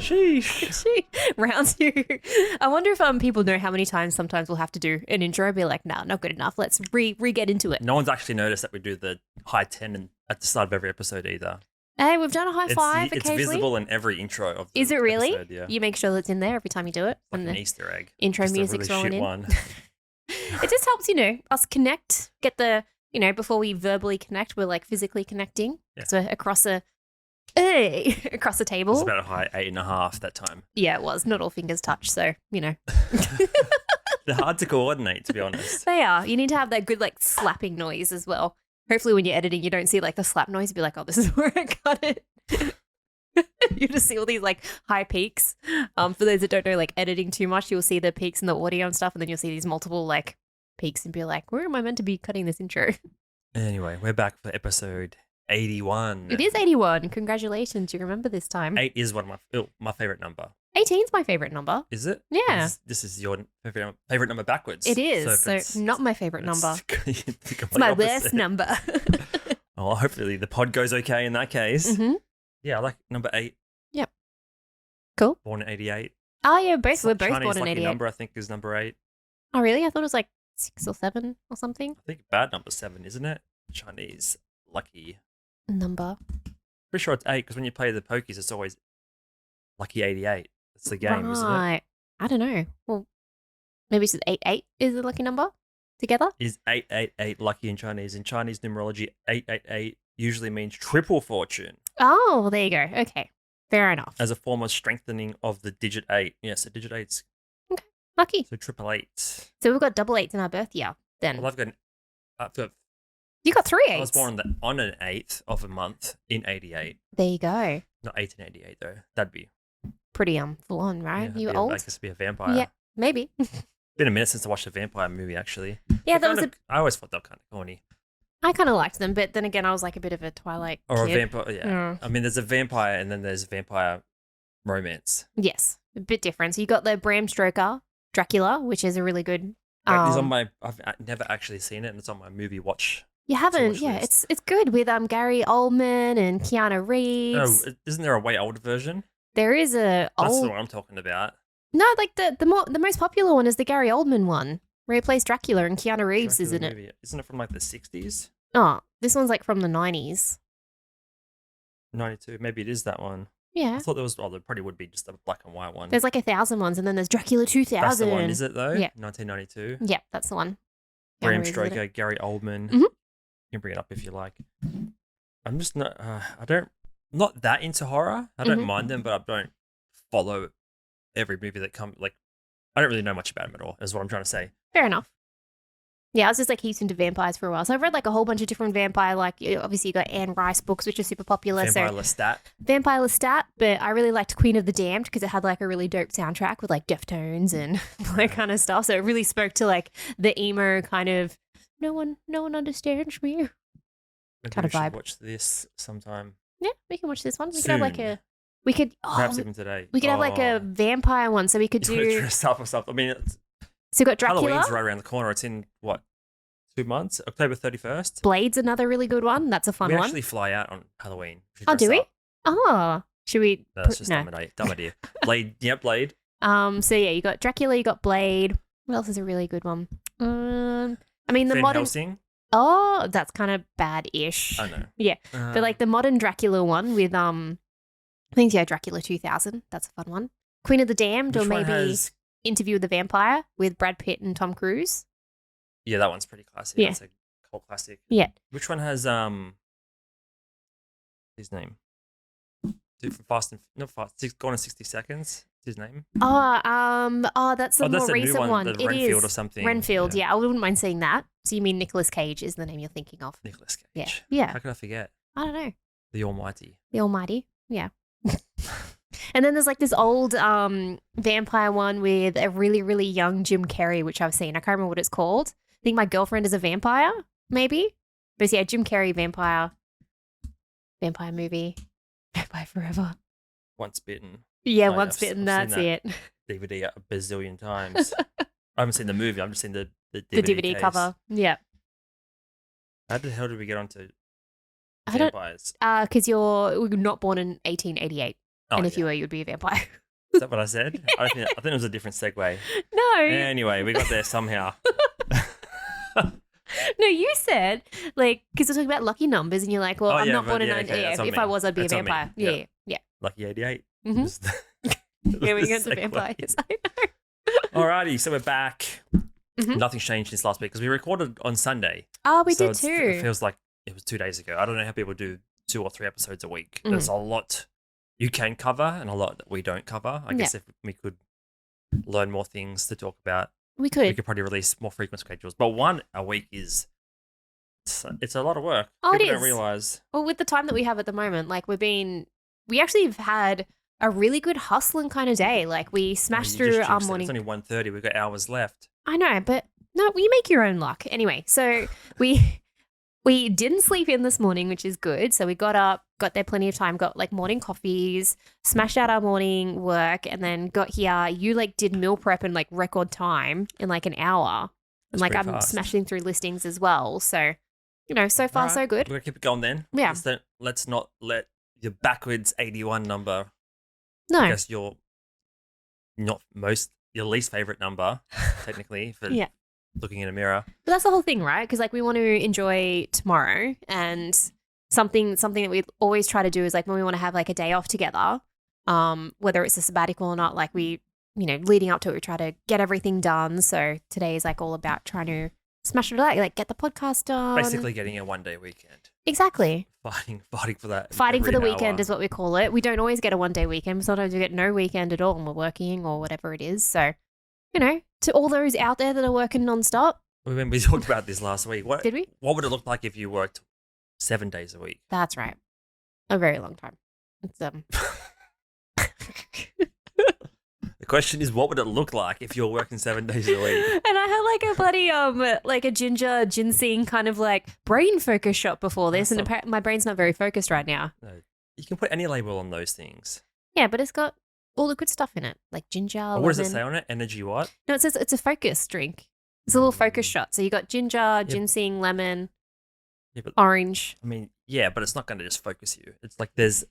Sheesh. She rounds you. I wonder if people know how many times sometimes we'll have to do an intro and be like, nah, not good enough. Let's re-get into it. No one's actually noticed that we do the high 10 at the start of every episode either. Hey, we've done a high five It's occasionally. visible in every intro of the Is it really? episode, yeah. You make sure that's in there every time you do it. Like and an the Easter egg. intro Just a music's really rolling shit in. one. It just helps, us connect, get the, before we verbally connect, we're like physically connecting. Yeah. So across a table. It was about a high 8.5 that time. Yeah, it was. Not all fingers touch, so, They're hard to coordinate, to be honest. They are. You need to have that good, like, slapping noise as well. Hopefully when you're editing, you don't see, like, the slap noise. Be like, oh, this is where I got it. You just see all these, like, high peaks. For those that don't know, like, editing too much, you'll see the peaks in the audio and stuff, and then you'll see these multiple, like, peaks and be like, where am I meant to be cutting this intro? Anyway, we're back for episode 81. It is 81. Congratulations. You remember this time. 8 is one of my favorite number. 18's my favorite number. Is it? Yeah. This is your favorite number backwards. It is. if So it's- not my favorite it's number. the It's complete my opposite. worst number. Oh, hopefully the pod goes okay in that case. Mm-hmm. Yeah, I like number 8. Yep. Cool. Born in 88. Oh, yeah, we're both Chinese born in lucky 88. number, I think, is number 8. Oh, really? I thought it was like 6 or 7 or something. I think bad number 7, isn't it? Chinese lucky. Number. Pretty sure it's 8 because when you play the pokies, it's always lucky 88. That's the game, isn't it? Right. I don't know. Well, maybe it's 88 is the lucky number together. Is 888 lucky in Chinese? In Chinese numerology, 888 usually means triple fortune Oh, well, there you go. Okay. Fair enough. as a form of strengthening of the digit 8. Yeah, so digit 8's Lucky. so triple 8. So we've got double 8s in our birth year then. Well, I've got You got 3 8s. I was born on an 8th of a month in 88. There you go. Not 1888 though. That'd be Pretty full on, right? yeah, You I old? guess be a vampire. Yeah, maybe. Been a minute since I watched a vampire movie actually. Yeah, They're that was I always thought they were kind of corny. I kind of liked them, but then again, I was like a bit of a Twilight Or kid. a vampire. Yeah. I mean, there's a vampire and then there's vampire romance. Yes, a bit different. So you got the Bram Stoker Dracula, which is a really good. It's on my. I've never actually seen it, and it's on my movie watch. You haven't, watch yeah. list. It's good with Gary Oldman and Keanu Reeves. Oh, isn't there a way older version? There is a That's old the one I'm talking about. no, like the most popular one is the Gary Oldman one, where he plays Dracula and Keanu Reeves is in Dracula it. movie. Isn't it from like the 60s? Oh, this one's like from the 90s. 92. Maybe it is that one. Yeah, I thought there was. Oh, there probably would be just a black and white one. there's like 1,000 ones, and then there's Dracula 2000. That's the one, is it though? Yeah. 1992. Yeah, that's the one. Keanu Bram Reeves is in it. Stoker, Gary Oldman. Mhm. You can bring it up if you like. I'm just not. Not that into horror. I don't Mhm. mind them, but I don't follow every movie that comes. Like, I don't really know much about them at all. Is what I'm trying to say. Fair enough. Yeah, I was just like heaps into vampires for a while. So I've read like a whole bunch of different vampire, like obviously you got Anne Rice books, which are super popular. Vampire So Lestat. Vampire Lestat, but I really liked Queen of the Damned because it had like a really dope soundtrack with like Deftones and all that kind of stuff. So it really spoke to like the emo kind of no one understands me. Maybe kind of we should vibe. Watch this sometime. Yeah, we can watch this one. We could have like Soon. Perhaps we even today. could have like a vampire one. So we could You wanna do. dress up or something. I mean, So we got Dracula. Halloween's right around the corner. It's in what? 2 months? October 31st. Blade's another really good one. That's a fun We one. actually fly out on Halloween. should Oh, dress do we? up. Oh, should we? No, that's just dumb idea. Blade. Yeah, Blade. So yeah, you got Dracula, you got Blade. What else is a really good one? I mean the Van modern. Helsing. Oh, that's kind of bad-ish. I know. Yeah, but like the modern Dracula one with I think yeah, Dracula 2000. That's a fun one. Queen of the Damned, Which or one maybe has- Interview with the Vampire with Brad Pitt and Tom Cruise. Yeah, that one's pretty classic. Yeah. That's a cult classic. Yeah. Which one has his name? Dude from Fast and not Fast. Gone in 60 Seconds. His name. That's the Oh, that's more a new recent one, one. the It Renfield is or something. Renfield. Yeah, I wouldn't mind seeing that. So you mean Nicolas Cage is the name you're thinking of? Nicolas Cage. Yeah. Yeah. How could I forget? I don't know. The Almighty. The Almighty. Yeah. And then there's like this old vampire one with a really, really young Jim Carrey, which I've seen. I can't remember what it's called. I think My Girlfriend is a Vampire, maybe. But yeah, Jim Carrey vampire movie. Vampire Forever. Once Bitten. Yeah, Oh, yeah, Once I've Bitten, seen that's that. it. DVD a bazillion times. I haven't seen the movie. I've just seen the DVD, The DVD case. cover. Yeah. How the hell did we get onto I don't- vampires? Because you're not born in 1888. Oh, and if you yeah. were, you'd be a vampire. Is that what I said? I think it was a different segue. No. Anyway, we got there somehow. No, you said, like, because we're talking about lucky numbers, and you're like, well, Oh, I'm yeah, not born but in yeah, 90. okay, Yeah, that's on if me. I was, I'd be That's a on me. vampire. Yeah. Yeah. Lucky 88. Mhm. Was the- Here we the go to segue. vampires. I know. Alrighty, so we're back. Mhm. Nothing's changed since last week because we recorded on Sunday. Oh, we So did too. It feels like it was 2 days ago. I don't know how people do 2 or 3 episodes a week. Mm. There's a lot you can cover and a lot that we don't cover. I guess if we could learn more things to talk about, We we could. could probably release more frequent schedules. But one a week is it's a lot of work. Oh, it People is. don't realize. Well, with the time that we have at the moment, like we actually have had a really good hustling kind of day. Like we smashed You just through our jinxed it. morning. It's only 1:30. We've got hours left. I know, but no, you make your own luck. Anyway, so we didn't sleep in this morning, which is good. So we got up, got there plenty of time, got like morning coffees, smashed out our morning work, and then got here. You like did meal prep in like record time in like an hour. And That's like pretty I'm fast. smashing through listings as well. So, so far Alright, so good. We're gonna keep it going then. Yeah. Let's not let your backwards 81 number. No. I guess your least favorite number, technically, for Yeah. looking in a mirror. But that's the whole thing, right? Because like we want to enjoy tomorrow, and something that we always try to do is like when we want to have like a day off together, whether it's a sabbatical or not, like we, leading up to it, we try to get everything done. So today is like all about trying to smash it out, like get the podcast done. Basically, getting a 1-day weekend. Exactly. Fighting for that. Fighting for every the weekend hour. is what we call it. We don't always get a 1-day weekend. Sometimes we get no weekend at all and we're working or whatever it is. So, to all those out there that are working nonstop. We talked about this last week. What Did we? What would it look like if you worked 7 days a week? That's right. A very long time. It's The question is, what would it look like if you're working 7 days a week? And I had like a bloody like a ginger ginseng kind of like brain focus shot before this, That's and my brain's not very focused right now. No, you can put any label on those things. Yeah, but it's got all the good stuff in it, like ginger, Oh, what does it lemon. say on it? Energy what? No, it says it's a focus drink. It's a little focus shot. So you got ginger, ginseng, lemon, Yeah, but orange. I mean, yeah, but it's not going to just focus you. It's like there's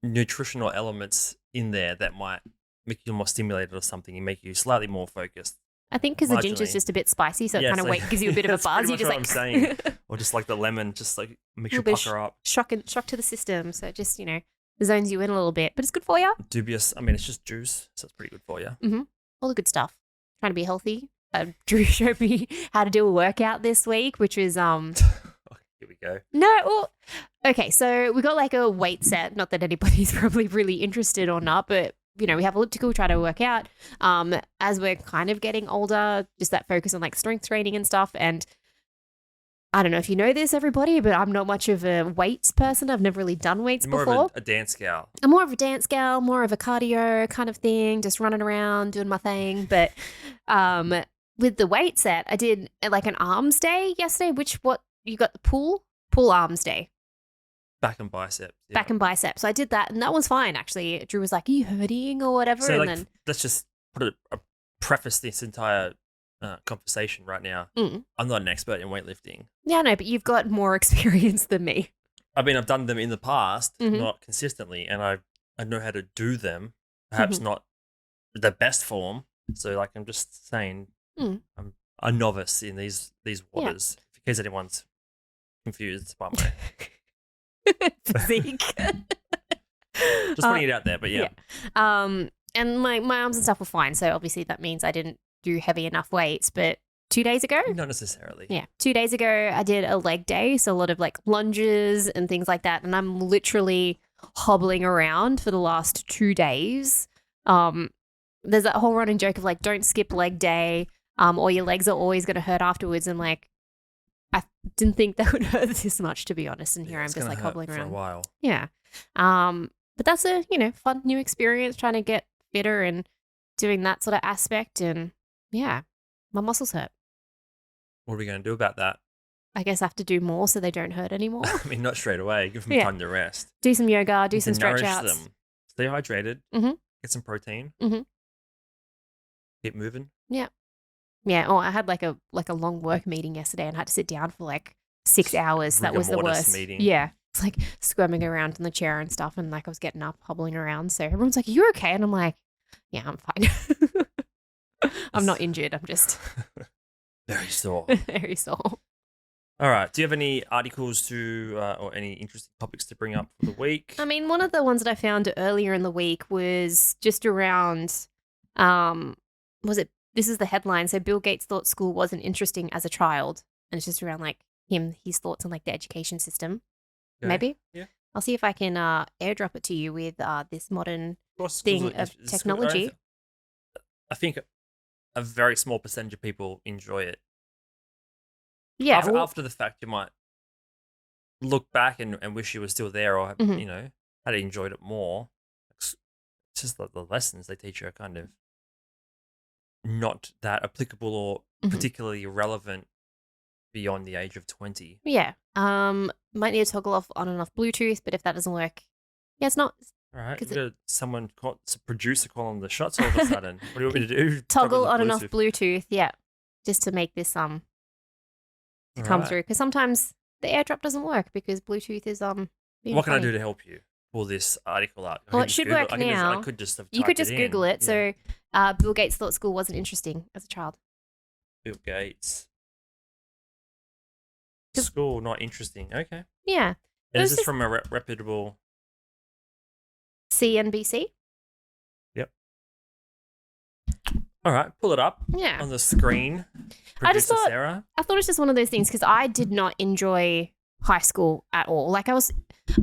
nutritional elements in there that might make you more stimulated or something and make you slightly more focused. I think because the ginger's Marginally. just a bit spicy, so it Yeah, kind of so- gives you a bit of a that's buzz. pretty You just much like what I'm saying. Or just like the lemon, just like makes you Little bit pucker up. shock to the system. So it just zones you in a little bit, but it's good for you. Dubious. I mean, it's just juice, so it's pretty good for you. All the good stuff. Trying to be healthy. Drew showed me how to do a workout this week, which was Here we go. no. Well, okay, so we got like a weight set. Not that anybody's probably really interested or not, but we have elliptical. Try to work out. As we're kind of getting older, just that focus on like strength training and stuff. And I don't know if you know this, everybody, but I'm not much of a weights person. I've never really done weights You're more before. of a dance gal. I'm more of a dance gal, more of a cardio kind of thing, just running around doing my thing. But with the weight set, I did like an arms day yesterday. You got the pull arms day, Back and biceps. Yeah. back and biceps. So I did that, and that was fine actually. Drew was like, "Are you hurting or whatever?" So, and like, then let's just preface this entire conversation right now. I'm not an expert in weightlifting. yeah, no, but you've got more experience than me. I mean, I've done them in the past, Mhm. not consistently, and I know how to do them. Perhaps not the best form. So, like, I'm just saying, Mm. I'm a novice in these waters. In case anyone's confused by my Physique. just putting it out there. But yeah. And my arms and stuff were fine. So obviously that means I didn't do heavy enough weights. But 2 days ago, Not necessarily. yeah, 2 days ago, I did a leg day. So a lot of like lunges and things like that. And I'm literally hobbling around for the last 2 days. There's that whole running joke of like, don't skip leg day, or your legs are always going to hurt afterwards. And like, I didn't think that would hurt this much, to be honest. And here I'm It's just gonna like hurt hobbling for around. a while. Yeah. But that's a, fun new experience trying to get fitter and doing that sort of aspect. And yeah, my muscles hurt. What are we going to do about that? I guess I have to do more so they don't hurt anymore. I mean, not straight away. Give them Yeah. time to rest. Do some yoga, do To some stretch nourish outs. them. Stay hydrated. Mhm. Get some protein. Mhm. Keep moving. Yeah. Oh, I had like a long work meeting yesterday and I had to sit down for like 6 hours. That Rigor was the mortis worst. meeting. Yeah. was like squirming around in the chair and stuff, and like I was getting up, hobbling around. So everyone's like, "You okay?" And I'm like, "Yeah, I'm fine. I'm not injured. I'm just very sore. very sore." All right. Do you have any articles or any interesting topics to bring up for the week? I mean, one of the ones that I found earlier in the week was just around, was it? This is the headline. So Bill Gates thought school wasn't interesting as a child, and it's just around like his thoughts on like the education system. Okay. Maybe. Yeah. I'll see if I can airdrop it to you with this modern Course, thing of technology. I think a very small percentage of people enjoy it. Yeah. After the fact, you might look back and wish you were still there, or had enjoyed it more. It's just the lessons they teach you are kind of not that applicable or particularly relevant beyond the age of 20. Yeah. Might need to toggle off on and off Bluetooth, but if that doesn't work, yeah, it's not. All right, you got someone producer calling the shots all of a sudden. What do you want me to do? Toggle on and off Bluetooth, yeah, just to make this to come through. Because sometimes the AirDrop doesn't work because Bluetooth is What can I do to help you pull this article out? Well, it should work now. I could just have you could just it Google it. Yeah. So, Bill Gates thought school wasn't interesting as a child. Bill Gates. School not interesting. Okay. Yeah. And is this from a reputable CNBC? Yep. All right, pull it up. Yeah. On the screen. Producer Sarah. I thought it was just one of those things because I did not enjoy high school at all. Like I was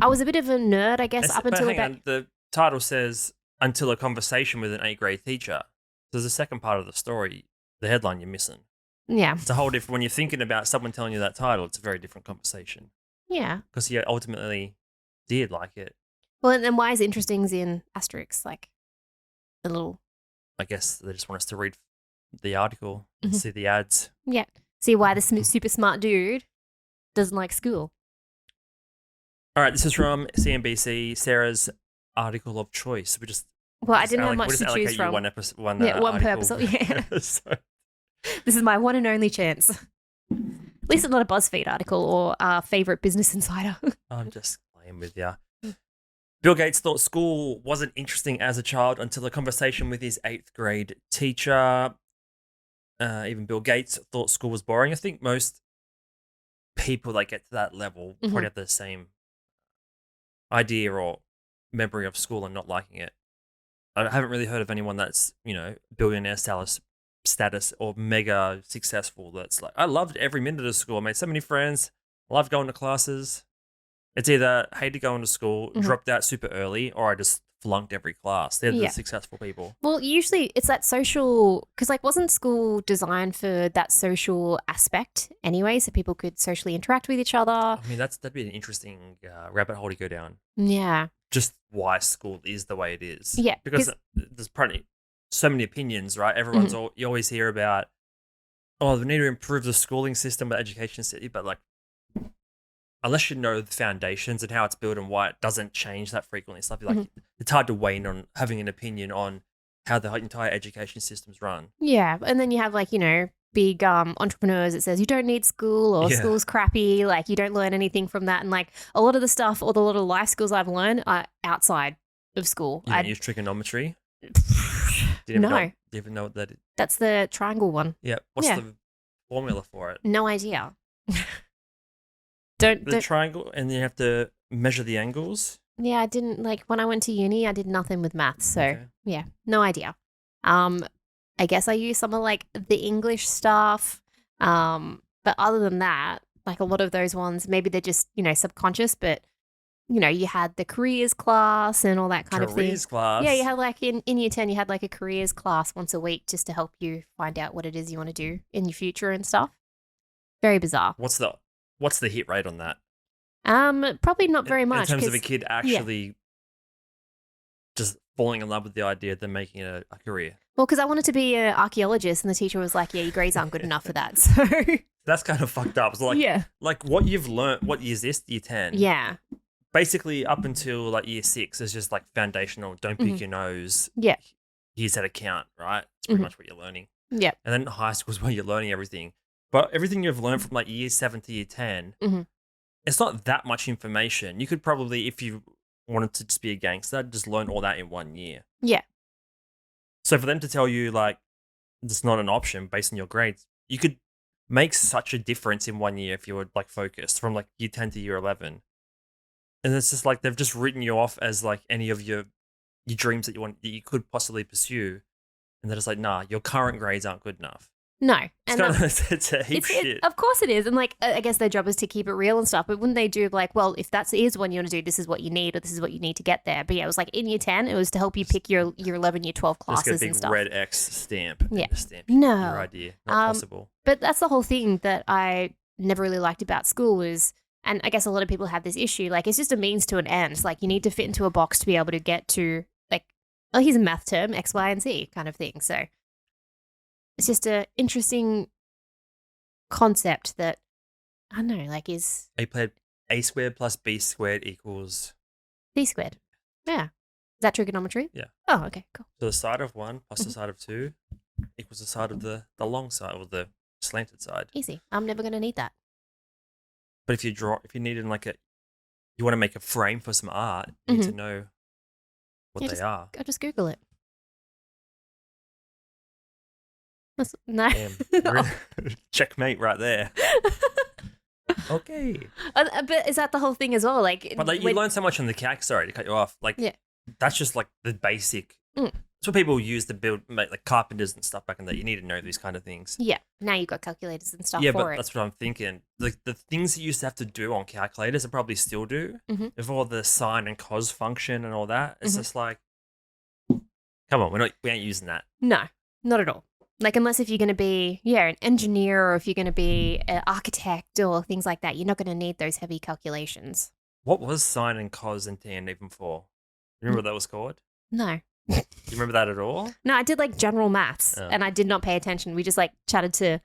a bit of a nerd, I guess, up until about. The title says until a conversation with an 8th grade teacher. So there's a second part of the story. The headline you're missing. Yeah. It's a whole different. When you're thinking about someone telling you that title, it's a very different conversation. Yeah. Because he ultimately did like it. Well, and then why is interesting's in asterisks, like a little. I guess they just want us to read the article and see the ads. Yeah. See why the super smart dude doesn't like school. All right, this is from CNBC, Sarah's article of choice. I didn't have much to choose from. One one purpose. Yeah. So. This is my one and only chance. At least it's not a BuzzFeed article or favorite Business Insider. I'm just playing with you. Bill Gates thought school wasn't interesting as a child until a conversation with his 8th grade teacher. Even Bill Gates thought school was boring. I think most people that get to that level probably have the same idea or memory of school and not liking it. I haven't really heard of anyone that's, billionaire status or mega successful that's like, I loved every minute of school. I made so many friends. I loved going to classes. It's either hated going to school, dropped out super early, or I just flunked every class. They're the successful people. Well, usually it's that social, because wasn't school designed for that social aspect anyway, so people could socially interact with each other? I mean, that'd be an interesting rabbit hole to go down. Yeah. Just why school is the way it is. Yeah. Because there's probably so many opinions, right? Everyone's you always hear about, we need to improve the schooling system, the education system, but unless you know the foundations and how it's built and why it doesn't change that frequently, stuff it's hard to weigh in on having an opinion on how the entire education system's run. Yeah, and then you have big entrepreneurs that says you don't need school or school's crappy, you don't learn anything from that, and a lot of the stuff or the lot of life skills I've learned are outside of school. You use trigonometry? No. Do you even know what that is? That's the triangle one. Yeah. What's the formula for it? No idea. The triangle, and then you have to measure the angles. Yeah, I didn't when I went to uni, I did nothing with maths, so yeah, no idea. I guess I used some of the English stuff, but other than that, a lot of those ones, maybe they're just subconscious, but you had the careers class and all that kind of thing. Careers class. Yeah, you had in year 10, you had a careers class once a week just to help you find out what it is you want to do in your future and stuff. Very bizarre. What's the hit rate on that? Probably not very much. In terms of a kid actually just falling in love with the idea, then making it a career. Well, because I wanted to be an archaeologist, and the teacher was like, "Yeah, your grades aren't good enough for that." So that's kind of fucked up. So what you've learned. What year is this? Year 10. Yeah. Basically, up until year 6 is just foundational. Don't pick your nose. Yeah. Here's how to count. Right. It's pretty much what you're learning. Yeah. And then high school is where you're learning everything. But everything you've learned from year 7 to year 10 it's not that much information. You could probably, if you wanted to just be a gangster, just learn all that in 1 year. Yeah. So for them to tell you like it's not an option based on your grades, you could make such a difference in 1 year if you were like focused from like year 10 to year 11. And it's just like they've just written you off as like any of your dreams that you could possibly pursue. And they're just like, nah, your current grades aren't good enough. No. It's And kind of it's a heap shit. of course it is. And like, I guess their job is to keep it real and stuff. But wouldn't they do like, well, if that is what you want to do, this is what you need, or this is what you need to get there. But yeah, it was like in year 10, it was to help you pick your year 11, year 12 Just classes get a big and stuff. red X stamp. Yeah. Stamp No. your idea. Not possible. But that's the whole thing that I never really liked about school was, and I guess a lot of people have this issue, like it's just a means to an end. It's like you need to fit into a box to be able to get to like, oh, here's a math term, X, Y, and Z kind of thing. So it's just a interesting concept that, I don't know, like is A squared plus B squared equals B squared. Yeah. Is that trigonometry? Yeah. Oh, okay, cool. so the side of 1 plus the side of 2 equals the side of the long side or the slanted side. Easy. I'm never going to need that. But if you needed like you want to make a frame for some art, you need to know what they are. I'll just Google it. No. Damn, checkmate right there. Okay. But is that the whole thing as well? Like, But like you learn so much on the calc. Sorry to cut you off. Like, yeah. That's just like the basic. That's what people use to build, like carpenters and stuff back in the day. You need to know these kind of things. Yeah. Now you've got calculators and stuff Yeah, for but it. that's what I'm thinking. Like the things you used to have to do on calculators, I probably still do. With all the sine and cos function and all that, it's just like, come on, we ain't using that. No, not at all. Like, unless if you're going to be, an engineer or if you're going to be an architect or things like that, you're not going to need those heavy calculations. What was sine and cos and tan even for? Remember what that was called? No. Do you remember that at all? No, I did like general maths and I did not pay attention. We just like chatted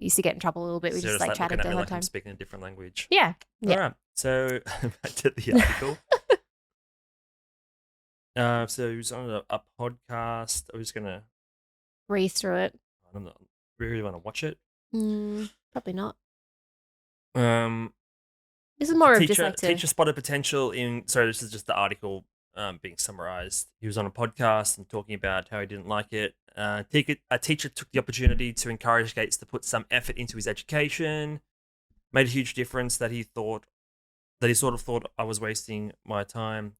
used to get in trouble a little bit. We So just like chatted the whole time. I'm speaking a different language. Yeah. All right. So back to the article. So he was on a podcast. I was gonna Breathe through it. I don't know. Really want to watch it. Probably not. This is more of just like teacher spotted potential in. Sorry, this is just the article being summarized. He was on a podcast and talking about how he didn't like it. A teacher took the opportunity to encourage Gates to put some effort into his education. Made a huge difference that he sort of thought I was wasting my time.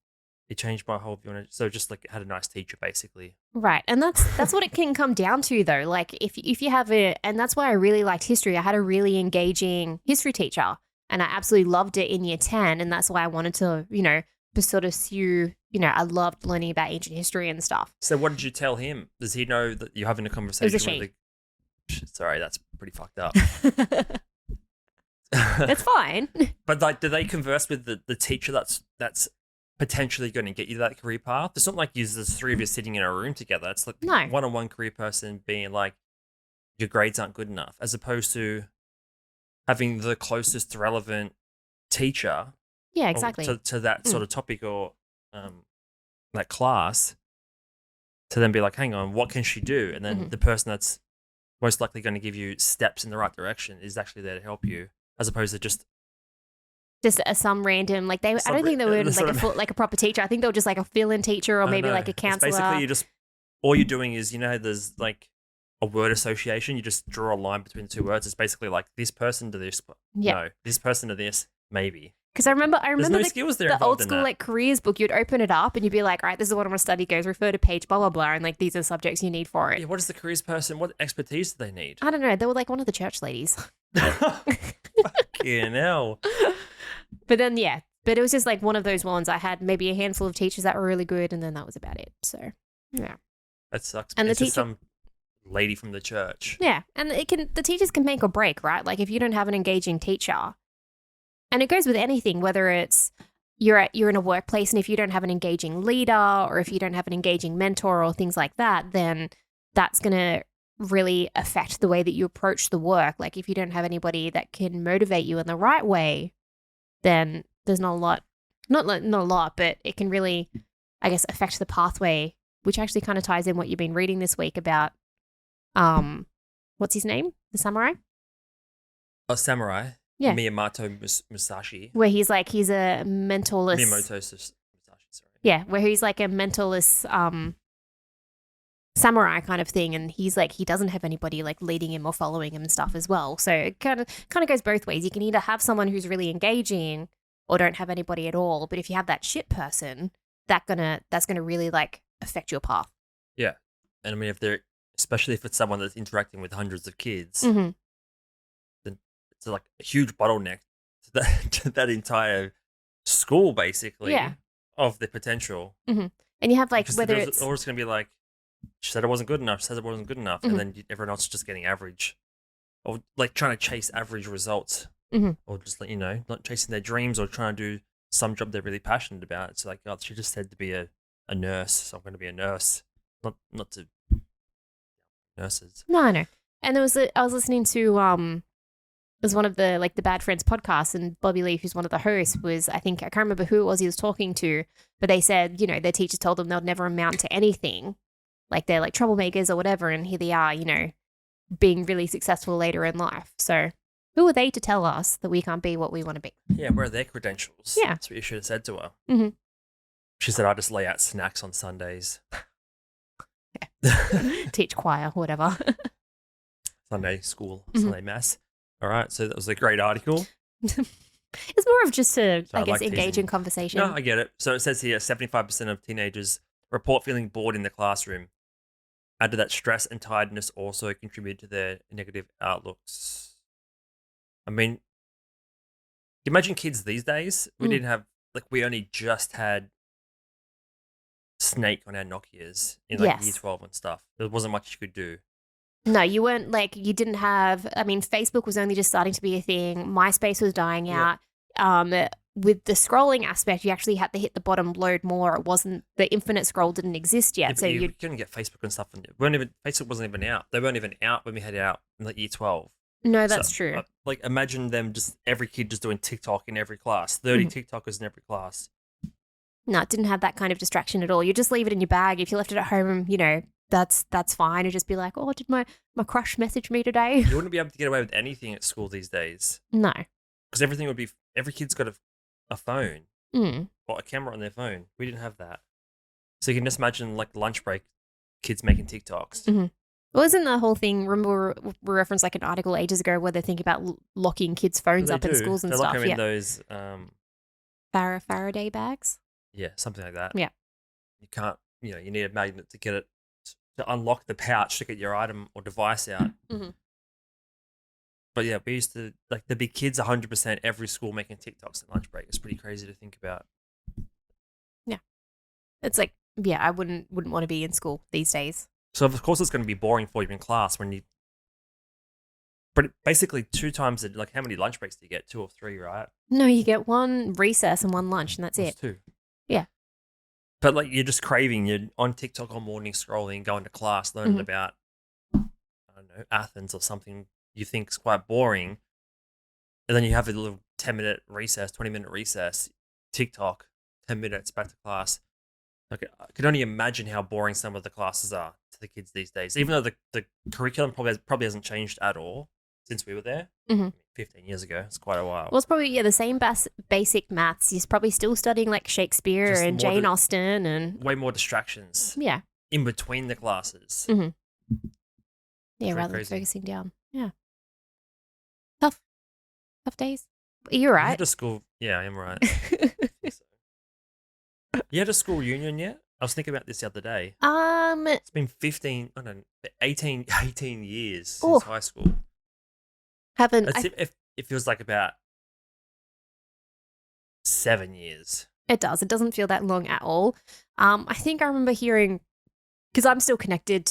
It changed my whole view on it. So just like had a nice teacher, basically. Right. And that's what it can come down to, though. Like if you have and that's why I really liked history. I had a really engaging history teacher and I absolutely loved it in year 10. And that's why I wanted to, sort of pursue, I loved learning about ancient history and stuff. So what did you tell him? Does he know that you're having a conversation It was a with Sorry, that's pretty fucked up. It's fine. But like, do they converse with the teacher that's potentially going to get you that career path? It's not like there's three of you sitting in a room together. It's like one-on-one career person being like, your grades aren't good enough, as opposed to having the closest relevant teacher. Yeah, exactly. To that sort of topic or that class, to then be like, hang on, what can she do? And then the person that's most likely going to give you steps in the right direction is actually there to help you, as opposed to just some random, like I don't think they were like a proper teacher. I think they were just like a fill-in teacher or maybe like a counselor. It's basically all you're doing is, there's like a word association. You just draw a line between the two words. It's basically like this person to this. Yeah. No, this person to this, maybe. Because I remember no skills there the old school like careers book. You'd open it up and you'd be like, all right, this is what I'm going to study. Goes refer to page blah blah blah, and like these are subjects you need for it. Yeah, what is the careers person? What expertise do they need? I don't know. They were like one of the church ladies. Fucking hell. But then but it was just like one of those ones. I had maybe a handful of teachers that were really good, and then that was about it. So yeah, that sucks. And it's the just some lady from the church. Yeah, and the teachers can make or break, right? Like if you don't have an engaging teacher. And it goes with anything, whether it's you're in a workplace and if you don't have an engaging leader or if you don't have an engaging mentor or things like that, then that's going to really affect the way that you approach the work. Like if you don't have anybody that can motivate you in the right way, then there's not a lot, not a lot, but it can really, I guess, affect the pathway, which actually kind of ties in what you've been reading this week about, what's his name? The samurai? Oh, samurai. Yeah. Miyamoto Musashi. Where he's like, he's a mentalist. Miyamoto Musashi, sorry. Yeah, where he's like a mentalist samurai kind of thing, and he's like, he doesn't have anybody like leading him or following him and stuff as well. So it kind of goes both ways. You can either have someone who's really engaging or don't have anybody at all. But if you have that shit person, that's gonna really like affect your path. Yeah. And I mean, especially if it's someone that's interacting with hundreds of kids, Mm-hmm. then it's like a huge bottleneck to that entire school, basically, Yeah. of the potential. Mm-hmm. And you have like, Because whether there's it's always going to be like, she said it wasn't good enough, she said it wasn't good enough, Mhm. and then everyone else is just getting average. Or like trying to chase average results. Mhm. Or just, not chasing their dreams or trying to do some job they're really passionate about. It's like, oh, she just said to be a nurse, so I'm going to be a nurse. Not to nurses. No, I know. And I was listening to it was one of the like the Bad Friends podcasts, and Bobby Lee, who's one of the hosts, I can't remember who it was he was talking to, but they said, their teachers told them they'll never amount to anything. Like they're like troublemakers or whatever, and here they are, being really successful later in life. So who are they to tell us that we can't be what we want to be? Yeah, where are their credentials? Yeah. That's what you should have said to her. Mhm. She said, I just lay out snacks on Sundays. Teach choir, whatever. Sunday school, Mhm. Sunday mass. All right, so that was a great article. It's more of just to, So I I guess, like engage teasing. in conversation. No, I get it. So it says here 75% of teenagers report feeling bored in the classroom. Add to that, stress and tiredness also contribute to their negative outlooks. I mean, imagine kids these days. We didn't have, we only just had Snake on our Nokias in year Yes. 12 and stuff. There wasn't much you could do. No, you weren't you didn't have, Facebook was only just starting to be a thing. MySpace was dying Yeah. out. With the scrolling aspect, you actually had to hit the bottom load more. It wasn't, the infinite scroll didn't exist yet. Yeah, So you couldn't get Facebook and stuff. Facebook wasn't even out. They weren't even out when we had it out in year 12. no, that's So, true. Imagine them every kid just doing TikTok in every class. 30 Mhm. TikTokers in every class. No, it didn't have that kind of distraction at all. You just leave it in your bag. If you left it at home, that's fine. It'd just be like, oh, did my crush message me today? You wouldn't be able to get away with anything at school these days. No. Because everything would be, every kid's got a phone Mm. or a camera on their phone. We didn't have that. So you can just imagine lunch break, kids making TikToks. Mm-hmm. Wasn't the whole thing, remember we referenced an article ages ago where they're thinking about locking kids' phones They up in do. schools and They stuff. lock them Yeah. in those, Faraday bags? yeah, something like that. Yeah. You can't, you need a magnet to get it, to unlock the pouch to get your item or device out. Mhm. But yeah, we used to, there'd be kids 100% every school making TikToks at lunch break. It's pretty crazy to think about. Yeah. It's like, yeah, I wouldn't want to be in school these days. So of course it's going to be boring for you in class but basically 2 times, how many lunch breaks do you get? 2 or 3, right? No, you get one recess and one lunch and that's it. 2. Yeah. But you're just craving, you're on TikTok all morning scrolling, going to class, learning Mhm. about, I don't know, Athens or something you think is quite boring. And then you have a little 10-minute recess, 20-minute recess, TikTok, 10 minutes, back to class. I can only imagine how boring some of the classes are to the kids these days, even though the curriculum probably hasn't changed at all since we were there. Mhm. 15 years ago. It's quite a while. Well, it's probably, the same basic maths. He's probably still studying Shakespeare Just and more Jane Austen and, way more distractions yeah. in between the classes. Mhm. Yeah, Very rather than crazy. focusing down. Yeah. Tough days. You're You right. had a school, yeah, I am right. I think so. You had a school union yet? I was thinking about this the other day. It's been 18 years since high school. haven't. It feels like about 7 years. It does. It doesn't feel that long at all. I think I remember hearing, because I'm still connected.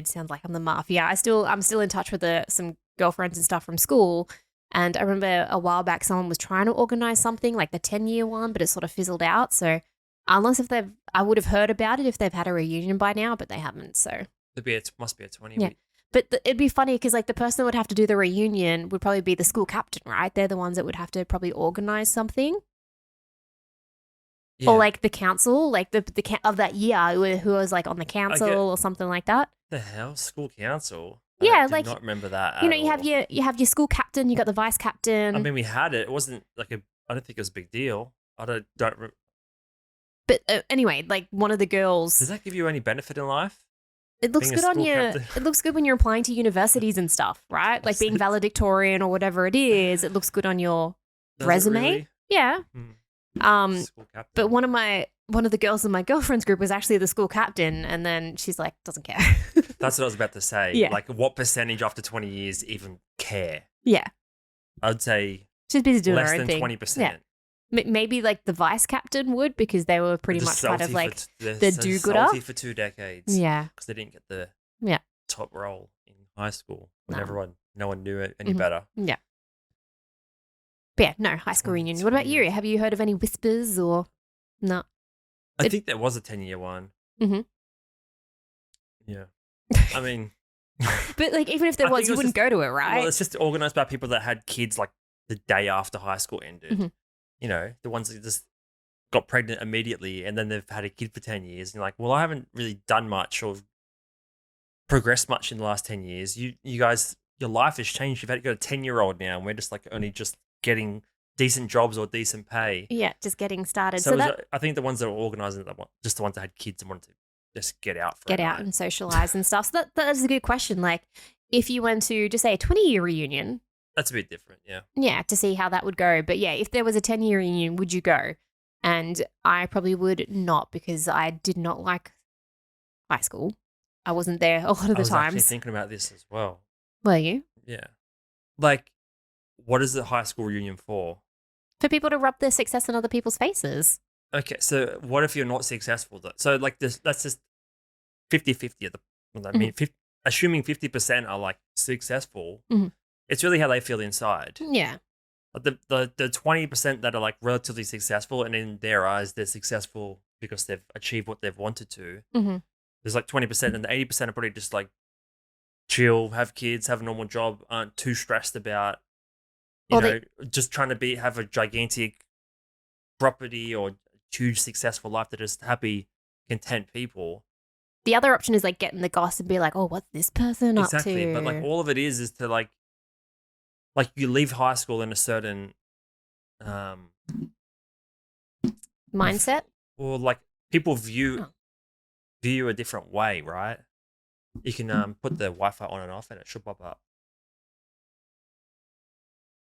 Sounds like I'm the mafia. I'm still in touch with some girlfriends and stuff from school. And I remember a while back someone was trying to organize something like the 10-year one, but it sort of fizzled out. So unless I would have heard about it if they've had a reunion by now, but they haven't. So It must be a 20 Yeah. week. But it'd be funny because the person that would have to do the reunion would probably be the school captain, right? They're the ones that would have to probably organize something. Yeah. Or the council, of that year, who was on the council or something like that. The hell? School council? Yeah, I like do not remember that at you know, you have all. your school captain, you got the vice captain. I mean, we had it. It wasn't like I don't think it was a big deal. I don't. But anyway, like one of the girls, Does that give you any benefit in life? it looks Being a good on school your. captain? It looks good when you're applying to universities and stuff, right? Like being valedictorian or whatever it is. It looks good on your Does it resume. really? Yeah. School captain. But one of the girls in my girlfriend's group was actually the school captain, and then she's like, doesn't care. That's what I was about to say. Yeah. Like, what percentage after 20 years even care? Yeah. I'd say She's busy doing less her own than thing. 20%. Yeah. Maybe like the vice captain would, because they were pretty much kind of like the do-gooder. Salty for 2 decades. Yeah. Because they didn't get the Yeah. top role in high school when No. no one knew it any Mhm. better. Yeah. But yeah, no, high school reunion. What about you? Have you heard of any whispers or no? I think there was a 10-year one. Mhm. Yeah. I mean, But like, even if there I was, think it you was wouldn't go to it, right? well, it's just organized by people that had kids like the day after high school ended. Mhm. You know, the ones that just got pregnant immediately and then they've had a kid for 10 years. And you're like, well, I haven't really done much or progressed much in the last 10 years. You guys, your life has changed. You've got a 10-year-old now and we're just like only just getting decent jobs or decent pay. Yeah, just getting started. So, So I think the ones that were organizing just the ones that had kids and wanted to just get out for get a out night. and socialize and stuff. So that is a good question. Like, if you went to just say a 20-year reunion, That's a bit different, yeah. yeah, to see how that would go. But yeah, if there was a 10-year reunion, would you go? And I probably would not, because I did not like high school. I wasn't there a lot of I the was actually times. thinking about this as well. Were you? Yeah. Like, what is the high school reunion for? For people to rub their success in other people's faces. Okay, so what if you're not successful though? So like this, that's just 50-50 at the, well, I mean, assuming 50% are like successful, Mhm. it's really how they feel inside. Yeah. But the 20% that are like relatively successful and in their eyes they're successful because they've achieved what they've wanted to. Mhm. There's like 20% and the 80% are probably just like chill, have kids, have a normal job, aren't too stressed about, Or just trying to have a gigantic property or huge successful life. They're just happy, content people. The other option is like getting the gossip and be like, oh, what's this person up Exactly. to? But like all of it is to like you leave high school in a certain mindset. or like people view Oh. you a different way, right? You can put the Wi-Fi on and off and it should pop up.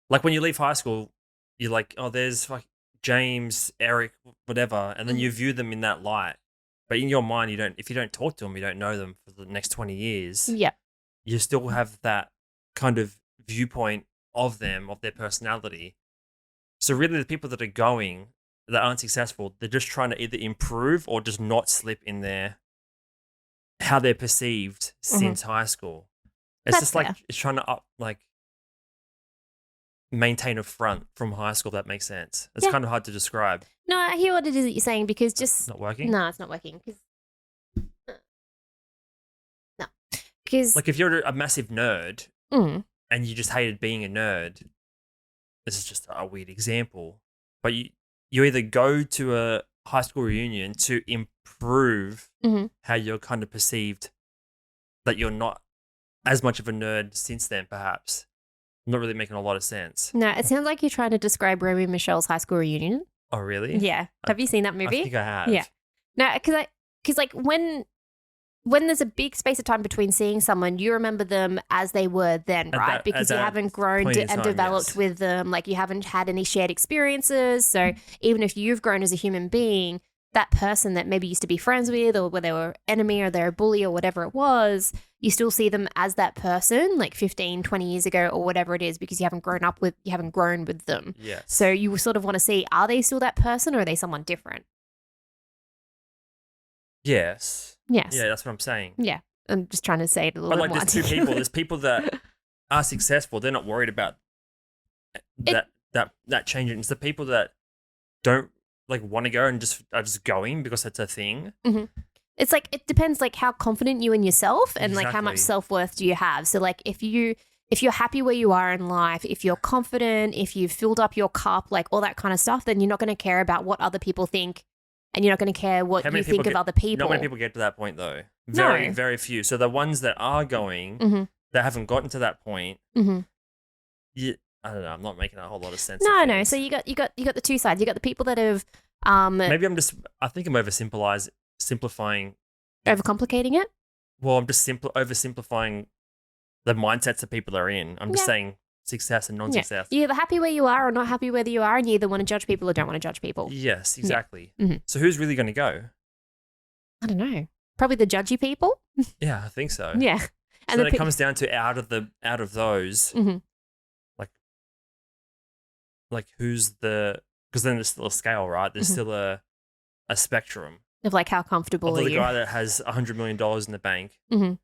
Like when you leave high school, you're like, oh, there's like James, Eric, whatever, and then you view them in that light. But in your mind, if you don't talk to them, you don't know them for the next 20 years. Yeah. You still have that kind of viewpoint of them, of their personality. So really the people that are going, that aren't successful, they're just trying to either improve or just not slip in how they're perceived since high school. It's That's just like, fair. it's trying to maintain a front from high school, if that makes sense. It's Yeah. kind of hard to describe. No, I hear what it is that you're saying, because It's just not working. no, it's not working. Because Like if you're a massive nerd mm, and you just hated being a nerd, this is just a weird example, but you either go to a high school reunion to improve Mhm. how you're kind of perceived, that you're not as much of a nerd since then, perhaps. Not really making a lot of sense. no, it sounds like you're trying to describe Romeo and Michelle's high school reunion. Oh, really? Yeah, have you seen that movie? I think I have. Yeah. No, because like when there's a big space of time between seeing someone, you remember them as they were then, right? at Because you that haven't grown point in and time, developed yes. with them. Like you haven't had any shared experiences. So even if you've grown as a human being, that person that maybe used to be friends with, or where they were enemy or they're a bully or whatever it was, you still see them as that person like 15, 20 years ago or whatever it is, because you haven't grown with them. Yes. So you sort of want to see, are they still that person or are they someone different? Yes. Yes. Yeah, that's what I'm saying. Yeah. I'm just trying to say it a little But bit like more. there's two people. There's people that are successful. They're not worried about that changing. It's the people that don't like want to go and are just going because it's a thing. It's like, it depends like how confident you in yourself and like how much Exactly. self-worth do you have. So like if you're happy where you are in life, if you're confident, if you've filled up your cup, like all that kind of stuff, then you're not going to care about what other people think, and you're not going to care what How many you think people of other people. Not many people get to that point though. Very, No. very few. So the ones that are going, Mhm. that haven't gotten to that point. Mm-hmm. I don't know. I'm not making a whole lot of sense. No, of no. things. So you got the two sides. You got the people that have Maybe I think I'm simplifying. overcomplicating it. Well, I'm just oversimplifying the mindsets that people are in. I'm just saying success and non-success. You're either happy where you are or not happy where you are, and you either want to judge people or don't want to judge people. Yes, exactly. Yeah. Mm-hmm. So who's really going to go? I don't know. Probably the judgy people. Yeah, I think so. Yeah. So And then it comes down to out of those, mm-hmm. like who's because then there's still a scale, right? There's still a spectrum of like how comfortable of are the you? guy that has $100 million in the bank. Mm-hmm.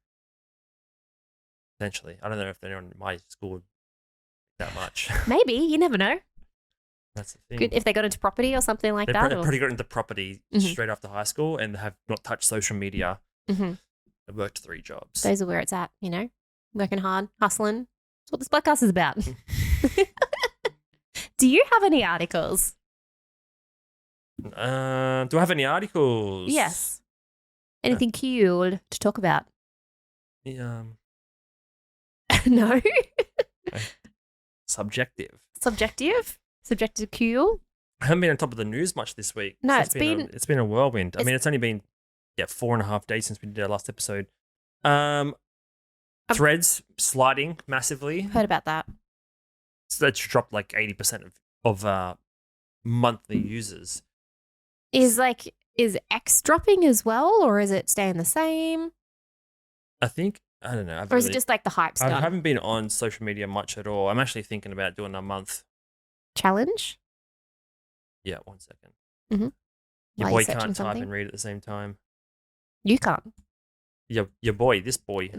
Potentially, I don't know if anyone in my school would that much. Maybe, you never know. That's the thing. Good if they got into property or something like They that. probably got into property straight after high school and have not touched social media. Mm-hmm. They worked 3 jobs. Those are where it's at, working hard, hustling. That's what this podcast is about. Do you have any articles? Do I have any articles? Yes. Anything cool to talk about? Yeah. No. Subjective. Subjective cool. I haven't been on top of the news much this week. No, it's been a whirlwind. I mean, it's only been 4.5 days since we did our last episode. Threads sliding massively. Heard about that. So that's dropped like 80% of monthly users. Is X dropping as well, or is it staying the same? I think I don't know. Or is it just like the hype's I done? haven't been on social media much at all. I'm actually thinking about doing a month challenge. Yeah, 1 second. Mm-hmm. Your boy can't type and read at the same time. You can't. Your boy, this boy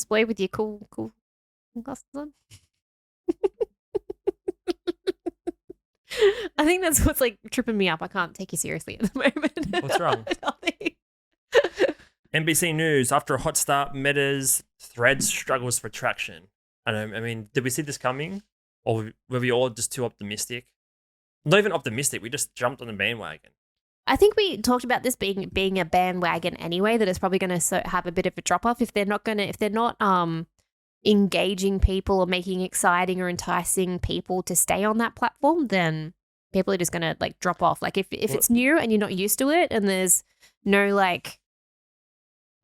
with your cool glasses on. I think that's what's like tripping me up. I can't take you seriously at the moment. What's wrong? NBC News, after a hot start, Meta's Threads struggles for traction. I mean, did we see this coming? Or were we all just too optimistic? Not even optimistic, we just jumped on the bandwagon. I think we talked about this being a bandwagon anyway, that it's probably going to have a bit of a drop-off if they're not engaging people or making exciting or enticing people to stay on that platform, then people are just going to like drop off. Like if it's new and you're not used to it and there's no like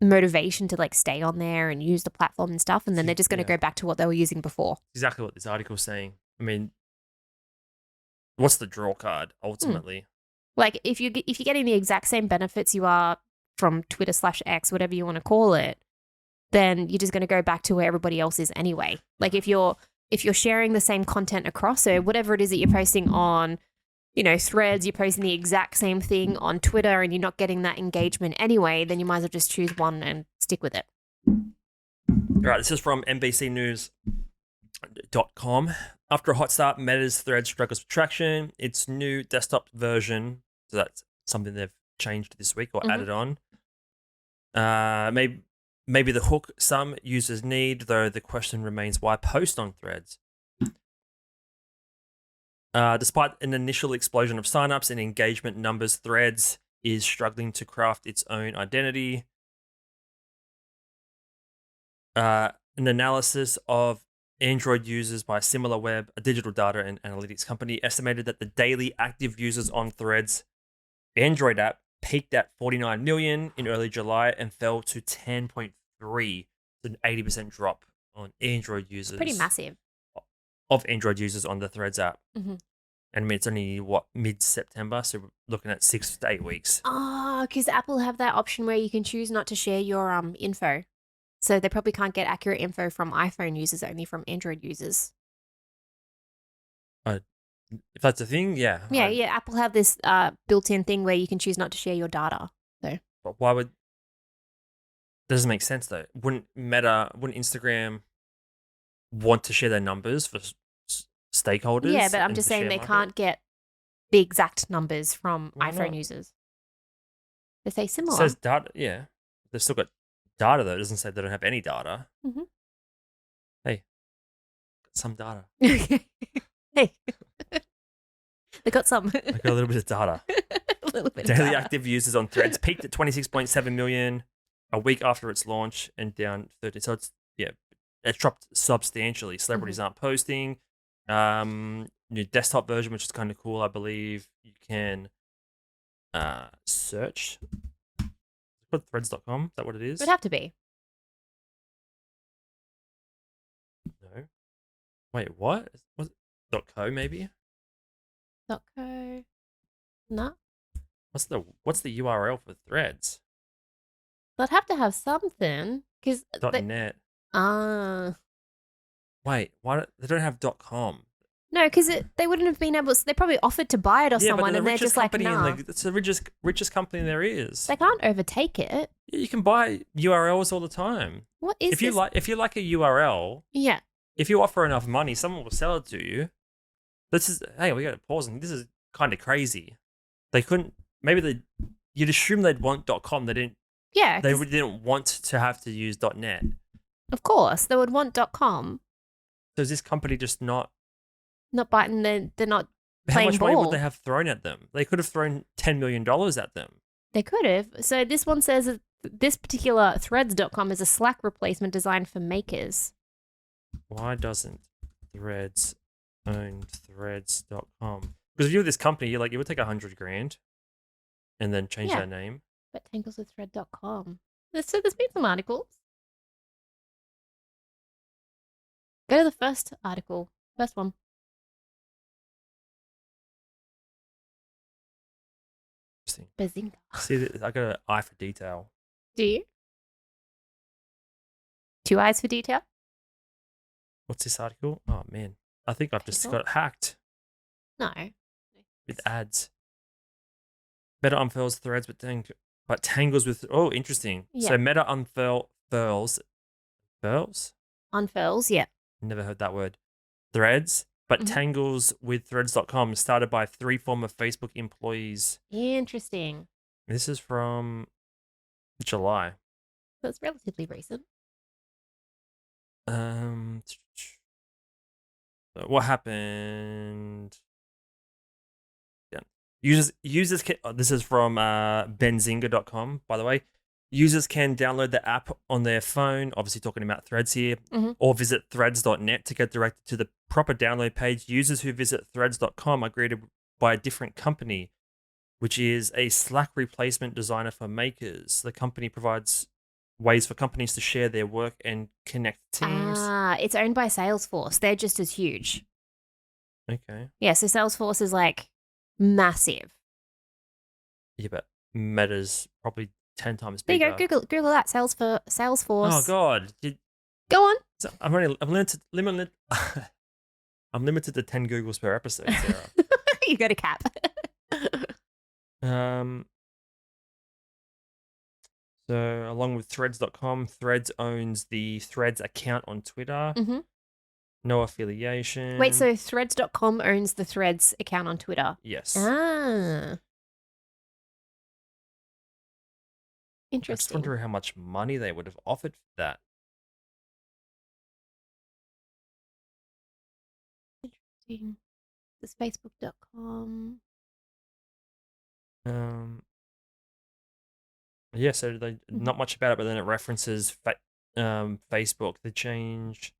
motivation to like stay on there and use the platform and stuff, and then they're just going to go back to what they were using before. Exactly what this article is saying. I mean, what's the draw card ultimately? Like if you're getting the exact same benefits you are from Twitter/X, whatever you want to call it, then you're just going to go back to where everybody else is anyway. Like if you're sharing the same content across, so whatever it is that you're posting on, Threads, you're posting the exact same thing on Twitter and you're not getting that engagement anyway, then you might as well just choose one and stick with it. All right, this is from NBCnews.com. After a hot start, Meta's Threads struggles for traction. Its new desktop version, so that's something they've changed this week or added on. Maybe the hook some users need, though the question remains why post on Threads? Despite an initial explosion of signups and engagement numbers, Threads is struggling to craft its own identity. An analysis of Android users by SimilarWeb, a digital data and analytics company, estimated that the daily active users on Threads Android app peaked at 49 million in early July and fell to 10.3. So an 80% drop on Android users. Pretty massive. Of Android users on the Threads app. Mm-hmm. And I mean, it's only, mid-September, so we're looking at 6 to 8 weeks. Oh, because Apple have that option where you can choose not to share your info. So they probably can't get accurate info from iPhone users, only from Android users. If that's a thing, yeah. Yeah. Apple have this built-in thing where you can choose not to share your data. So. But why would... Doesn't make sense, though. Wouldn't Instagram want to share their numbers for stakeholders? Yeah, but I'm just saying they can't get the exact numbers from iPhone users. They say similar. It says data, yeah. They've still got data, though. It doesn't say they don't have any data. Mm-hmm. Hey, got some data. Hey. They got some. I got a little bit of data. A little bit Daily of data. active users on Threads peaked at 26.7 million a week after its launch and down 30. So it's it's dropped substantially. Celebrities aren't posting. New desktop version, which is kind of cool. I believe you can search. Put threads.com. Is that what it is? It would have to be. No. Wait, what? Was it .co maybe? .co. No. What's the URL for Threads? They'd have to have something because .net. Wait, why they don't have .com? No, because they wouldn't have been able. They probably offered to buy it or someone, but and they're just like, nah. It's the richest company there is. They can't overtake it. Yeah, you can buy URLs all the time. What is if you this? if you like a URL? Yeah. If you offer enough money, someone will sell it to you. Hey, we got to pause. This is kind of crazy. They couldn't. Maybe you'd assume they'd want .com. They didn't. Yeah. They didn't want to have to use .net. Of course, they would want .com. So is this company just not biting? They're not How playing much ball. money would they have thrown at them? They could have thrown $10 million at them. They could have. So this one says that this particular threads.com is a Slack replacement designed for makers. Why doesn't Threads own threads.com? Because if you're this company, you would take $100,000 and then change their name. But tangles with thread.com. So there's been some articles. Go to the first article. First one. Interesting. Bazinga. See, I got an eye for detail. Do you? 2 eyes for detail? What's this article? Oh, man. I think I've just got it hacked No. with ads. Meta unfurls threads, but tangles with... Oh, interesting. Yeah. So Meta unfurls... Unfurls, yeah. Never heard that word. Threads, but tangles with threads.com, started by 3 former Facebook employees. Interesting. This is from July. That's relatively recent. What happened? Yeah. Users can, this is from benzinga.com, by the way. Users can download the app on their phone, obviously talking about Threads here, or visit threads.net to get directed to the proper download page. Users who visit threads.com are greeted by a different company, which is a Slack replacement designer for makers. The company provides ways for companies to share their work and connect teams. It's owned by Salesforce. They're just as huge. Okay. Yeah, so Salesforce is like massive. Yeah, but Meta's probably 10 times There bigger. you go. Google that. Salesforce. Oh God! Go on. I'm limited. I'm limited to 10 Googles per episode, Sarah. You got a cap. So along with Threads.com, Threads owns the Threads account on Twitter. No affiliation. Wait, so Threads.com owns the Threads account on Twitter? Yes. Interesting. I just wonder how much money they would have offered for that. Interesting. This is Facebook.com. Yeah, so they not much about it, but then it references Facebook. They change.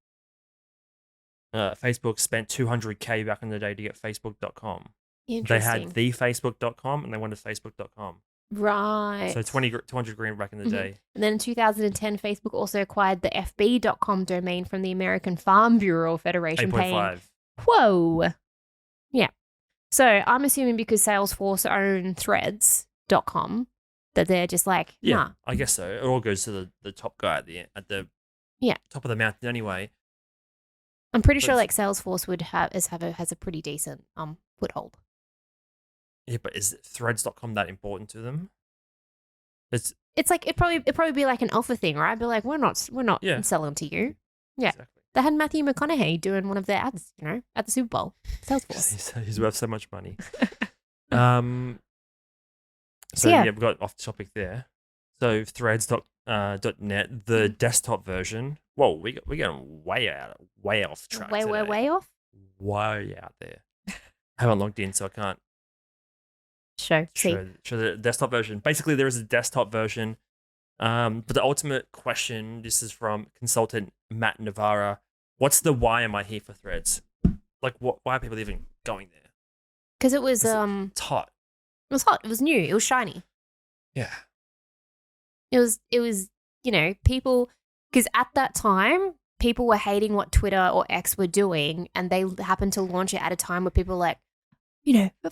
Facebook spent $200,000 back in the day to get Facebook.com. Interesting. They had the Facebook.com and they wanted Facebook.com. Right. So $200,000 back in the day. And then in 2010, Facebook also acquired the FB.com domain from the American Farm Bureau Federation. 8.5. Whoa. Yeah. So I'm assuming because Salesforce own Threads.com that they're just like, nah. I guess so. It all goes to the top guy at the top of the mountain anyway. I'm pretty sure like Salesforce has a pretty decent foothold. Yeah, but is Threads.com that important to them? It's like it'd probably be like an alpha thing, right? Be like, we're not selling to you. Yeah. Exactly. They had Matthew McConaughey doing one of their ads, at the Super Bowl. Salesforce. He's worth so much money. So we've got off topic there. So Threads.net, the desktop version. Whoa, we getting way off track. Way off. Way out there. I haven't logged in, so I can't show the desktop version. Basically, there is a desktop version But the ultimate question, this is from consultant Matt Navarra. What's the why am I here for Threads? Like, why are people even going there? Because it was It's hot. it was hot. It was new. It was shiny. Yeah. It was people, because at that time people were hating what Twitter or X were doing, and they happened to launch it at a time where people were like,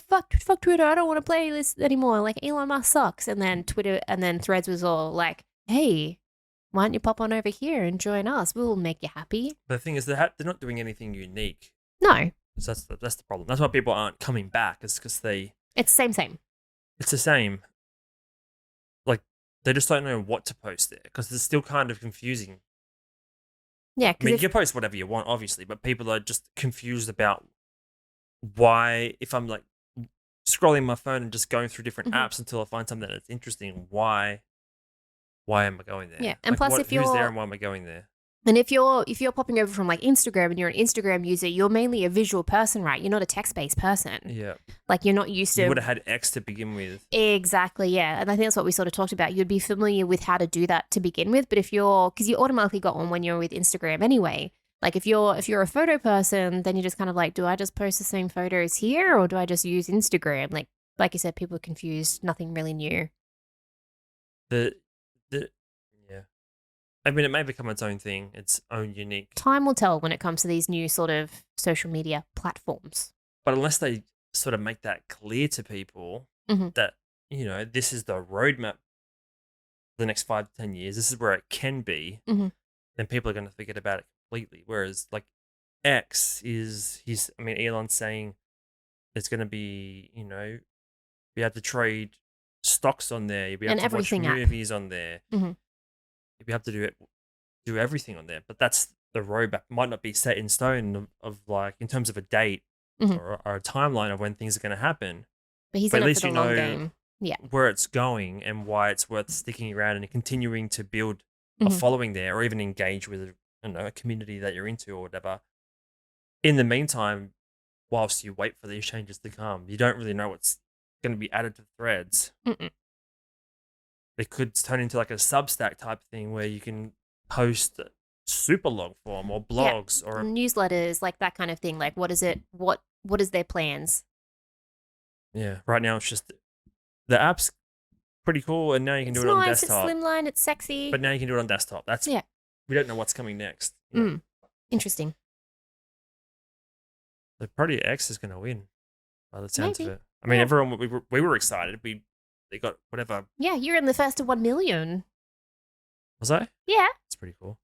fuck Twitter, I don't want to play this anymore. Like Elon Musk sucks. And then Threads was all like, hey, why don't you pop on over here and join us? We'll make you happy. The thing is, they're not doing anything unique. No, So that's the problem. That's why people aren't coming back. Is because it's same. it's the same. Like they just don't know what to post there because it's still kind of confusing. Yeah, I mean, you can post whatever you want, obviously, but people are just confused about why. If I'm like scrolling my phone and just going through different apps until I find something that's interesting, why am I going there? Yeah, and like, plus if you're who's there and why am I going there? And if you're popping over from like Instagram and you're an Instagram user, you're mainly a visual person, right? You're not a text-based person. Yeah. Like you're not used to. You would have had X to begin with. Exactly, yeah. And I think that's what we sort of talked about. You'd be familiar with how to do that to begin with, but because you automatically got on when you're with Instagram anyway. Like if you're a photo person, then you're just kind of like, do I just post the same photos here or do I just use Instagram? Like you said, people are confused. Nothing really new. Yeah. I mean, it may become its own thing, its own unique. Time will tell when it comes to these new sort of social media platforms. But unless they sort of make that clear to people that, this is the roadmap for the next 5 to 10 years, this is where it can be, then people are going to forget about it completely. Whereas, like, X Elon's saying it's going to be, be able to trade stocks on there, you'll be able to watch movies on there. You'll be able to do everything on there, but that's the roadmap. Might not be set in stone of like in terms of a date or a timeline of when things are going to happen. But he's at in it least for the long game. Yeah, where it's going and why it's worth sticking around and continuing to build a following there, or even engage with a community that you're into or whatever. In the meantime, whilst you wait for these changes to come, you don't really know what's going to be added to Threads. It could turn into like a Substack type thing where you can post super long form or blogs or newsletters, like that kind of thing. Like, what is it? What is their plans? Yeah, right now it's just the app's pretty cool, and now you can do it on desktop. It's slimline, it's sexy, but now you can do it on desktop. We don't know what's coming next. Interesting. The Project X is going to win by the sounds of it. I mean, everyone we were excited. They got whatever. Yeah, you're in the first of 1 million. Was I? Yeah. It's pretty cool.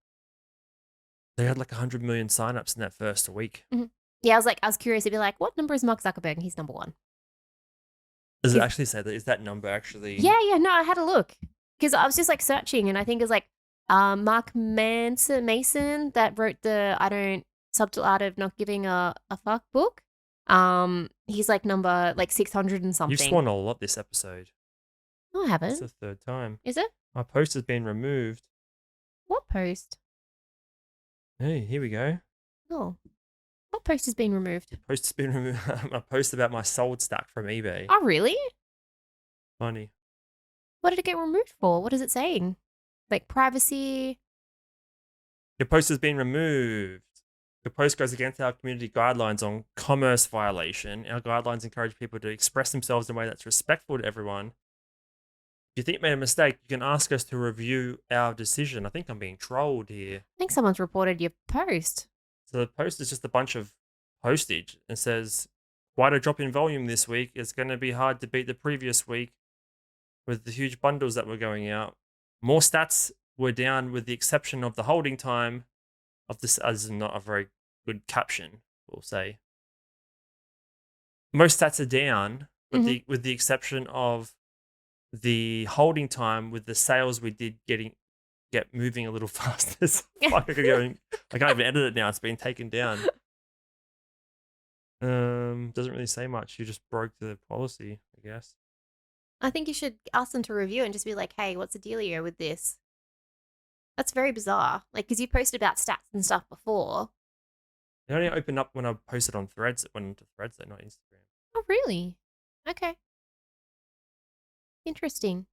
They had like 100 million signups in that first week. Yeah, I was curious to be like, what number is Mark Zuckerberg? And he's number 1. Does it actually say that? Is that number actually? Yeah. No, I had a look because I was just like searching, and I think it's like Mark Mason that wrote the Subtle Art of Not Giving a Fuck book. He's like number like 600 and something. You've sworn a lot this episode. No, I haven't. It's the third time. Is it? My post has been removed. What post? Hey, here we go. Oh. What post has been removed? The post has been removed. A post about my sold stack from eBay. Oh, really? Funny. What did it get removed for? What is it saying? Like privacy? Your post has been removed. Your post goes against our community guidelines on commerce violation. Our guidelines encourage people to express themselves in a way that's respectful to everyone. If you think you made a mistake, you can ask us to review our decision. I think I'm being trolled here. I think someone's reported your post. So the post is just a bunch of postage and says, quite a drop in volume this week. It's going to be hard to beat the previous week with the huge bundles that were going out. More stats were down with the exception of the holding time of this, as not a very good caption, we'll say. Most stats are down with the exception of the holding time with the sales we did get moving a little faster. I can't even edit it now. It's been taken down. Doesn't really say much. You just broke the policy, I guess. I think you should ask them to review it and just be like, hey, what's the dealio with this? That's very bizarre. Like, because you posted about stats and stuff before. It only opened up when I posted on Threads. It went into Threads, though, not Instagram. Oh, really? Okay. Interesting.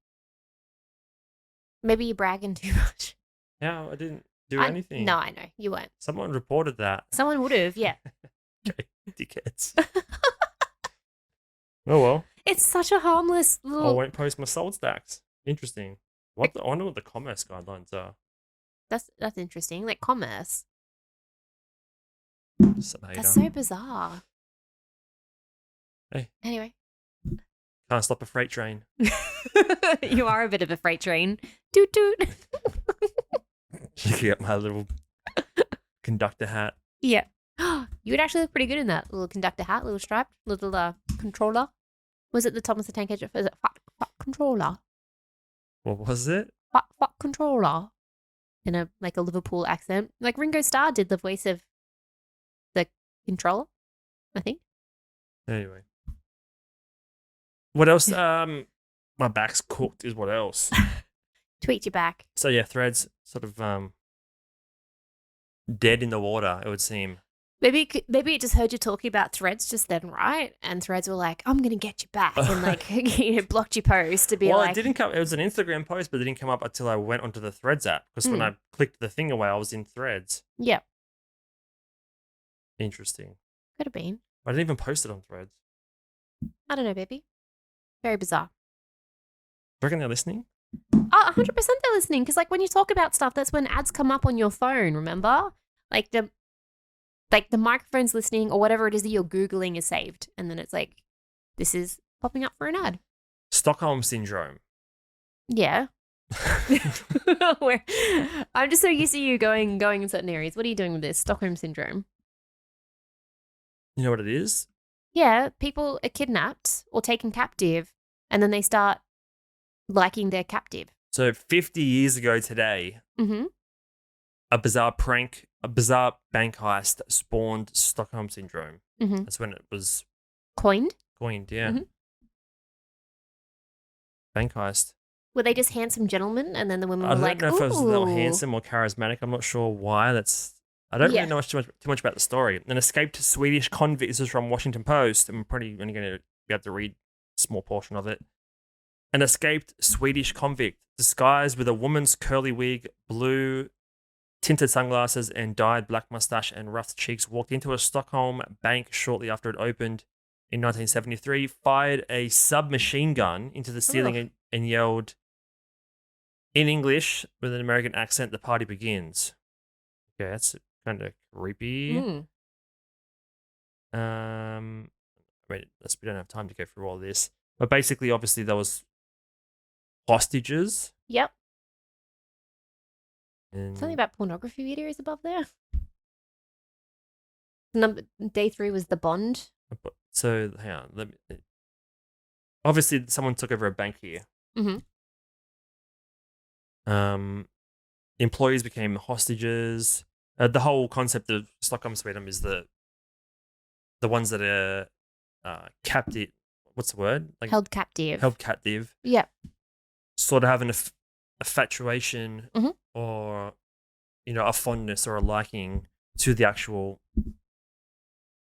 Maybe you're bragging too much. Yeah, I didn't do anything. No, I know. You weren't. Someone reported that. Someone would have, yeah. Okay, dickheads. Oh well. It's such a harmless I little... won't post my salt stacks. Interesting. I wonder what the commerce guidelines are. That's interesting. Like commerce. Some hater. That's so bizarre. Hey. Anyway. Can't stop a freight train. You are a bit of a freight train. Toot toot. You get my little conductor hat. Yeah. You would actually look pretty good in that little conductor hat, little striped, little controller. Was it the Thomas the Tank Engine? Was it fuck controller? What was it? Fuck controller. In a Liverpool accent. Like Ringo Starr did the voice of the controller, I think. Anyway. What else? My back's cooked is what else. Tweet your back. So yeah, Threads sort of dead in the water, it would seem. Maybe it just heard you talking about Threads just then, right? And Threads were like, "I'm gonna get you back," and blocked your post to be well, like. It didn't come. It was an Instagram post, but it didn't come up until I went onto the Threads app because when I clicked the thing away, I was in Threads. Yeah. Interesting. Could have been. I didn't even post it on Threads. I don't know, baby. Very bizarre. Do you reckon they're listening? 100% they're listening because, when you talk about stuff, that's when ads come up on your phone. Remember, the microphone's listening or whatever it is that you're Googling is saved. And then it's like, this is popping up for an ad. Stockholm Syndrome. Yeah. I'm just so used to you going in certain areas. What are you doing with this? Stockholm Syndrome. You know what it is? Yeah. People are kidnapped or taken captive and then they start liking their captive. So 50 years ago today, a bizarre bank heist spawned Stockholm Syndrome. That's when it was coined, yeah. Bank heist. Were they just handsome gentlemen and then the women were like, I don't know if ooh. they were handsome or charismatic. I'm not sure why. I don't really know too much about the story. An escaped Swedish convict, this is from Washington Post. I'm probably only going to be able to read a small portion of it. An escaped Swedish convict disguised with a woman's curly wig, blue tinted sunglasses, and dyed black mustache and rough cheeks walked into a Stockholm bank shortly after it opened in 1973, fired a submachine gun into the ceiling and yelled in English with an American accent, "The party begins." Okay, that's kind of creepy. We don't have time to go through all this. But basically, obviously, there was hostages. Yep. And Something about pornography videos above there. Day 3 was the bond. So, hang on. Obviously, someone took over a bank here. Employees became hostages. The whole concept of Stockholm Syndrome is the ones that are captive. What's the word? Held captive. Held captive. Yeah. Sort of having a infatuation or, a fondness or a liking to the actual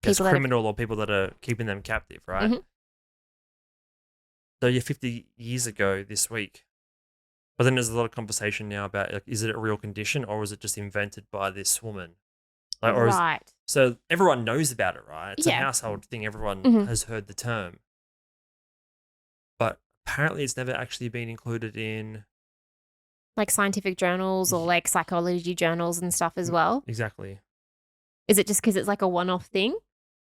criminal or people that are keeping them captive, right? So, 50 years ago this week. But then there's a lot of conversation now about, is it a real condition or is it just invented by this woman? Right. So everyone knows about it, right? It's a household thing. Everyone has heard the term. But apparently it's never actually been included in... scientific journals or psychology journals and stuff as well. Exactly. Is it just because it's a one-off thing?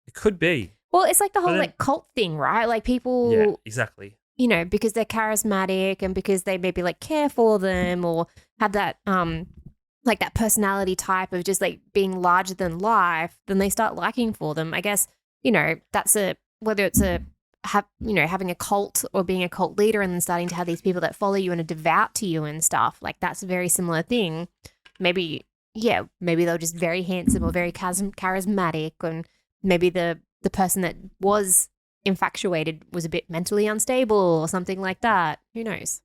It could be. Well, it's the whole cult thing, right? People... Yeah, exactly. Because they're charismatic and because they maybe care for them or have that that personality type of just being larger than life, then they start liking for them. I guess, that's whether it's having a cult or being a cult leader and then starting to have these people that follow you and are devout to you and stuff. That's a very similar thing. Maybe they're just very handsome or very charismatic, and maybe the person that was infatuated was a bit mentally unstable or something like that. Who knows?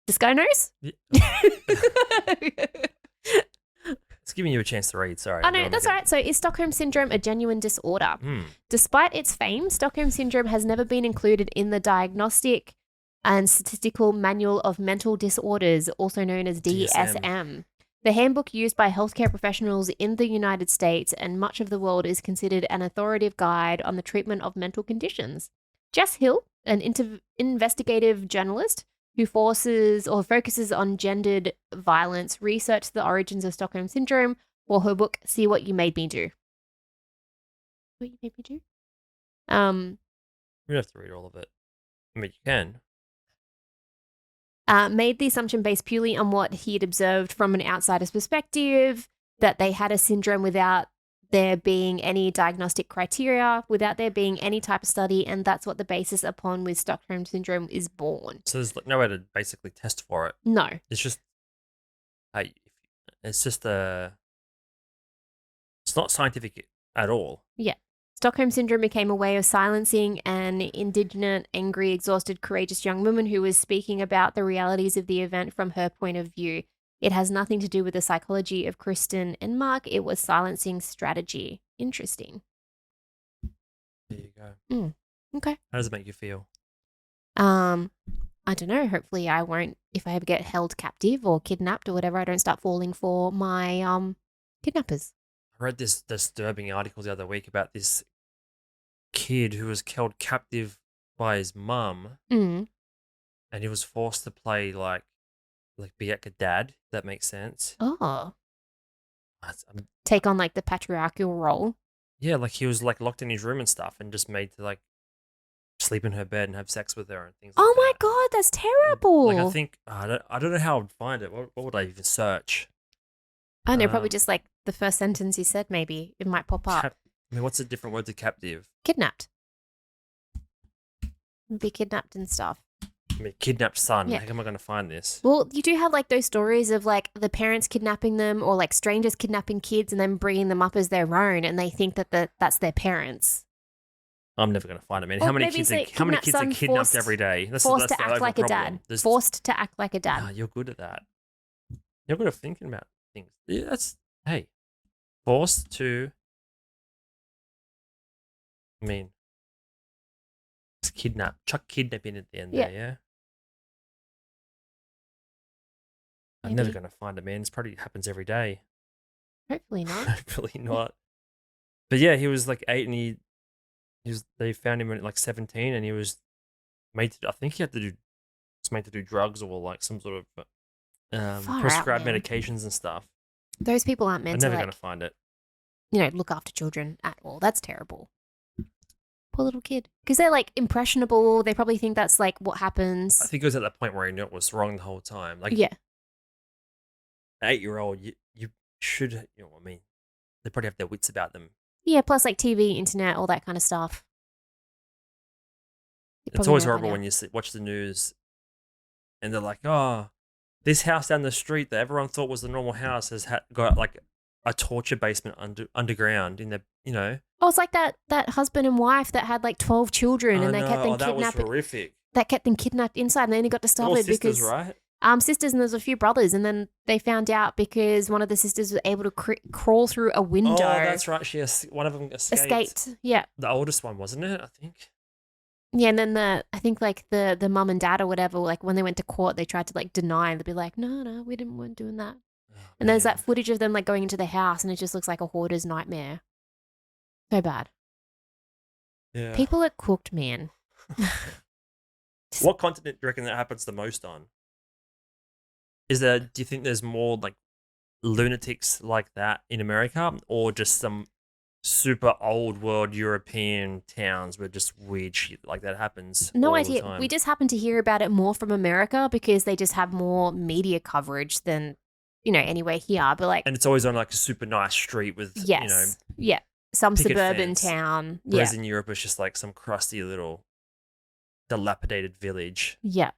This guy knows? Yeah. It's giving you a chance to read, sorry. Oh, no, that's all right. So, is Stockholm Syndrome a genuine disorder? Despite its fame, Stockholm Syndrome has never been included in the Diagnostic and Statistical Manual of Mental Disorders, also known as DSM. The handbook used by healthcare professionals in the United States and much of the world is considered an authoritative guide on the treatment of mental conditions. Jess Hill, an investigative journalist who focuses on gendered violence, researched the origins of Stockholm Syndrome for her book, See What You Made Me Do. What You Made Me Do? You don't have to read all of it. I mean, you can. Made the assumption based purely on what he had observed from an outsider's perspective, that they had a syndrome without there being any diagnostic criteria, without there being any type of study, and that's what the basis upon which Stockholm Syndrome is born. So there's no way to basically test for it. No. It's just, hey, it's just it's not scientific at all. Yeah. Stockholm Syndrome became a way of silencing an indignant, angry, exhausted, courageous young woman who was speaking about the realities of the event from her point of view. It has nothing to do with the psychology of Kristen and Mark. It was silencing strategy. Interesting. There you go. Okay. How does it make you feel? I don't know. Hopefully I won't, if I ever get held captive or kidnapped or whatever, I don't start falling for my kidnappers. I read this disturbing article the other week about this kid who was held captive by his mum, and he was forced to play like be like a dad. If that makes sense. Oh. Take on like the patriarchal role. Yeah, like he was like locked in his room and stuff, and just made to like sleep in her bed and have sex with her and things. Oh like my that. God, that's terrible. Like I think I don't know how I'd find it. What would I even search? I don't know, probably just like the first sentence he said. Maybe it might pop up. I mean, what's a different word to captive? Kidnapped. Be kidnapped and stuff. I mean, kidnapped son. Yeah. How am I going to find this? Well, you do have like those stories of like the parents kidnapping them, or like strangers kidnapping kids and then bringing them up as their own, and they think that that's their parents. I'm never going to find it, man. Or How many maybe kids? say How many kids are kidnapped son, kidnapped every day? Forced to the act like a problem. dad. Forced to act like a dad. Ah, you're good at that. You're good at thinking about things. Yeah, hey, forced to. I mean, it's kidnap. Chuck kidnapping at the end there, yeah? I'm never going to find it, man. This probably happens every day. Hopefully not. Hopefully not. But yeah, he was like 8 and they found him at like 17 and he was made to, I think he was made to do drugs or like some sort of prescribed medications and stuff. Those people aren't meant I'm to never like, going to find it. Look after children at all. That's terrible. Poor little kid. Because they're like impressionable. They probably think that's like what happens. I think it was at that point where he knew it was wrong the whole time. Like, yeah. An 8-year-old, you should, I mean, they probably have their wits about them. Yeah, plus like TV, internet, all that kind of stuff. It's always horrible when you watch the news and they're like, oh, this house down the street that everyone thought was the normal house has got like a torture basement underground in the, Oh, it's like that husband and wife that had like 12 children and they kept them that kidnapped. Was horrific. That kept them kidnapped inside and they only got discovered sisters, because... right? Sisters, and there's a few brothers, and then they found out because one of the sisters was able to crawl through a window. Oh, that's right. One of them escaped. Yeah. The oldest one, wasn't it? I think. Yeah, and then I think like the mum and dad or whatever, like when they went to court, they tried to like deny. They'd be like, no, weren't doing that. And there's that footage of them like going into the house, and it just looks like a hoarder's nightmare. So bad. Yeah. People are cooked, man. What continent do you reckon that happens the most on? Do you think there's more like lunatics like that in America, or just some super old world European towns where just weird shit like that happens? No all idea. The time? We just happen to hear about it more from America because they just have more media coverage than, anywhere here. But like, and it's always on like a super nice street with, some suburban fence. Town. Whereas in Europe, it's just like some crusty little dilapidated village. Yeah.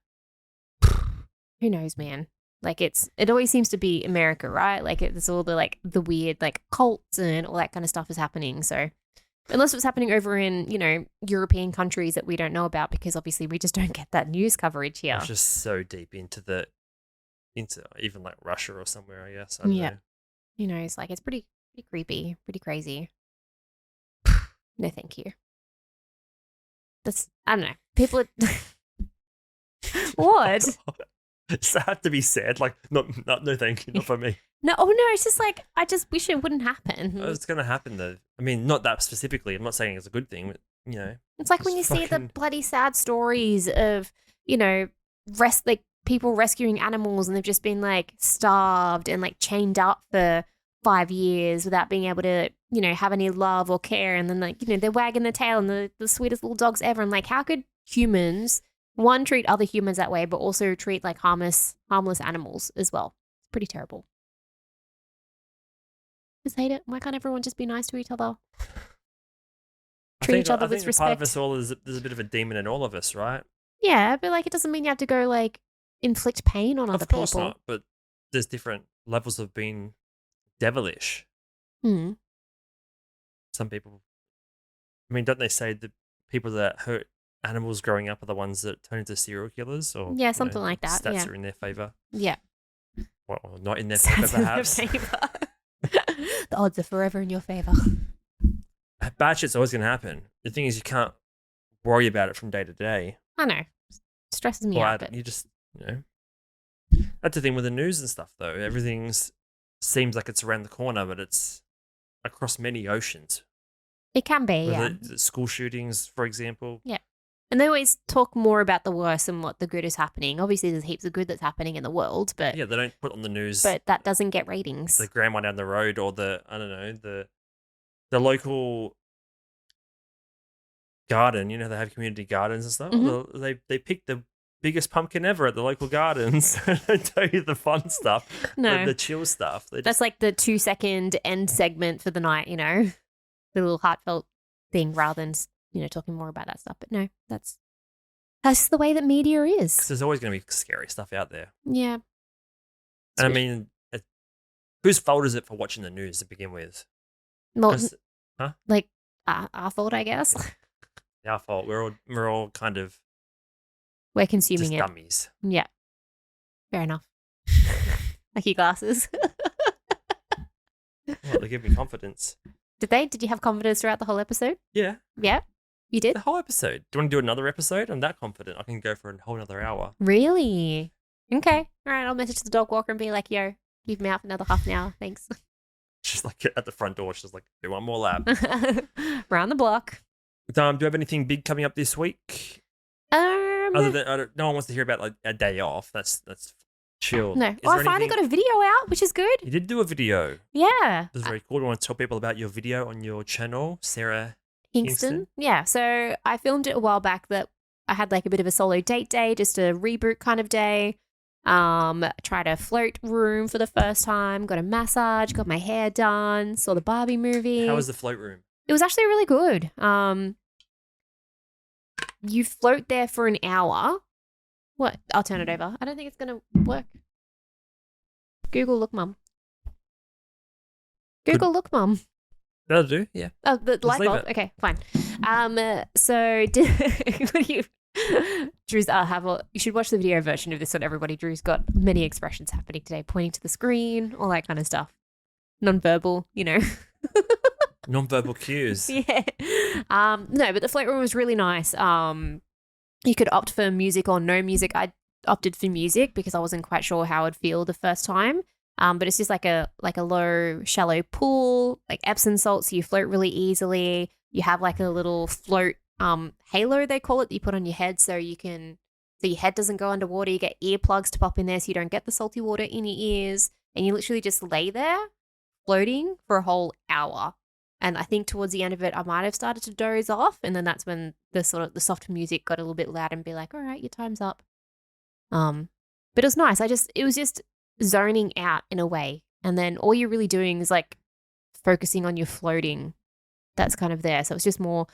Who knows, man? Like it always seems to be America, right? Like it's all the weird like cults and all that kind of stuff is happening. So unless it's happening over in, European countries that we don't know about, because obviously we just don't get that news coverage here. It's just so deep into even like Russia or somewhere, I guess. I don't know. It's like it's pretty creepy, pretty crazy. No, thank you. I don't know. People are What? Sad to be said. Like, no, thank you, not for me. No, oh no, it's just like I just wish it wouldn't happen. It's gonna happen though. I mean, not that specifically. I'm not saying it's a good thing, but It's like when you just see the fucking- bloody sad stories of, like people rescuing animals and they've just been like starved and like chained up for 5 years without being able to, have any love or care. And then like, they're wagging their tail and the sweetest little dogs ever. And like, how could humans, one, treat other humans that way, but also treat like harmless animals as well? It's pretty terrible. Just hate it. Why can't everyone just be nice to each other? Treat each other with Part respect. of us all is there's a bit of a demon in all of us, right? Yeah, but like it doesn't mean you have to go like inflict pain on other Of course people. not, but there's different levels of being devilish. Hmm. Some people, I mean, don't they say the people that hurt animals growing up are the ones that turn into serial killers? Or Yeah, something like that, Stats yeah. are in their favor. Yeah. Well, not in their favor, perhaps. The odds are forever in your favor. Bad shit's always going to happen. The thing is, you can't worry about it from day to day. I know. Stresses me out. But You just, That's the thing with the news and stuff, though. Everything's seems like it's around the corner, but it's across many oceans. it can be, yeah. The school shootings, for example. Yeah. And they always talk more about the worst and what the good is happening. Obviously, there's heaps of good that's happening in the world, but Yeah, they don't put on the news but that doesn't get ratings. the grandma down the road or the local garden. They have community gardens and stuff. Mhm. They pick the biggest pumpkin ever at the local gardens. They don't tell you the fun stuff, No. the chill stuff. That's like the 2-second end segment for the night, the little heartfelt thing rather than, talking more about that stuff. But no, that's just the way that media is. 'Cause there's always going to be scary stuff out there. Yeah. And I mean, whose fault is it for watching the news to begin with? Well, 'Cause- like our fault, I guess. Our fault. We're all kind of We're consuming just it. dummies. Yeah. Fair enough. Like your glasses. Well, they give me confidence. Did you have confidence throughout the whole episode? Yeah, Yeah. You did? the whole episode. Do you want to do another episode? I'm that confident. I can go for a whole another hour. Really? Okay. All right. I'll message the dog walker and be like, yo, keep me out for another half an hour. Thanks. She's like at the front door. She's like, do one more lap. Round the block. Do you have anything big coming up this week? Other than no one wants to hear about like a day off. That's chill. No. Is Oh, there I finally anything- got a video out, which is good. You did do a video. Yeah. This is very cool. Do you want to tell people about your video on your channel, Sarah? Kingston. Yeah. So I filmed it a while back that I had like a bit of a solo date day, just a reboot kind of day. Tried a float room for the first time, got a massage, got my hair done, saw the Barbie movie. How was the float room? It was actually really good. You float there for an hour. What? I'll turn it over. I don't think it's gonna work. Google look mum. Google look mum. That'll do. Yeah. Oh, the light leave bulb. it. Okay, fine. So what do you? Drew's you should watch the video version of this one, everybody. Drew's got many expressions happening today, pointing to the screen, all that kind of stuff. Non-verbal, Non-verbal cues. Yeah. No, but the float room was really nice. You could opt for music or no music. I opted for music because I wasn't quite sure how I'd feel the first time. But it's just like a low, shallow pool, like Epsom salt, so you float really easily. You have like a little float halo, they call it, that you put on your head so your head doesn't go underwater. You get earplugs to pop in there so you don't get the salty water in your ears. And you literally just lay there floating for a whole hour. And I think towards the end of it, I might have started to doze off. And then that's when the soft music got a little bit loud and be like, all right, your time's up. But it was nice. It was just zoning out in a way. And then all you're really doing is like focusing on your floating. That's kind of there. So it's just more,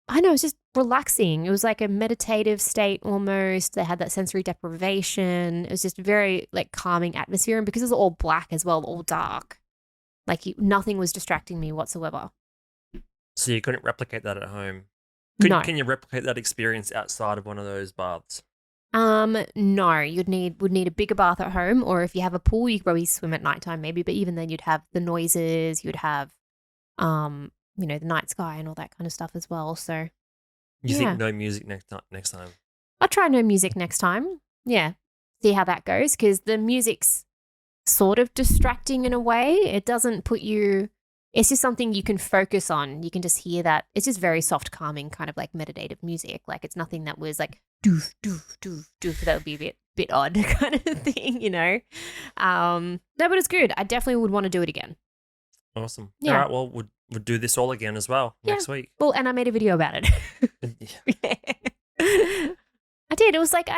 I know, it's just relaxing. It was like a meditative state almost. They had that sensory deprivation. It was just very like calming atmosphere. And because it was all black as well, all dark, like nothing was distracting me whatsoever. So you couldn't replicate that at home? No. Can you replicate that experience outside of one of those baths? No, would need a bigger bath at home, or if you have a pool, you could probably swim at nighttime maybe, but even then you'd have the noises, you'd have, the night sky and all that kind of stuff as well. So You Yeah. think no music next time? I'll try no music next time. Yeah, see how that goes, because the music's sort of distracting in a way. It doesn't put you, it's just something you can focus on. You can just hear that. It's just very soft, calming, kind of like meditative music. Like it's nothing that was like doof, doof, doof, doof. That would be a bit odd kind of thing, you know? No, but it's good. I definitely would want to do it again. Awesome. Yeah. All right, well, we'll do this all again as well next week. Well, and I made a video about it. I did. It was like,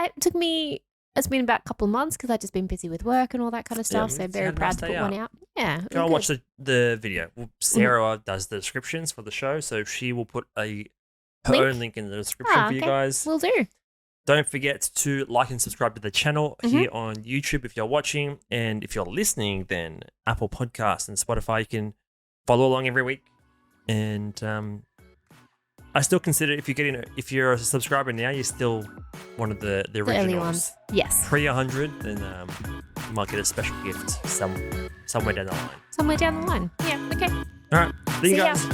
it's been about a couple of months because I've just been busy with work and all that kind of stuff. So very proud to put one out. Yeah. Go and watch the video. Sarah does the descriptions for the show, so she will put her own link in the description for you guys. Will do. Don't forget to like and subscribe to the channel here on YouTube if you're watching. And if you're listening, then Apple Podcasts and Spotify, you can follow along every week. And I still consider if you're a subscriber now, you're still one of the originals. Early ones. Yes. Pre-100, then you might get a special gift somewhere down the line. Somewhere down the line. Yeah, okay. All right. See you ya. guys.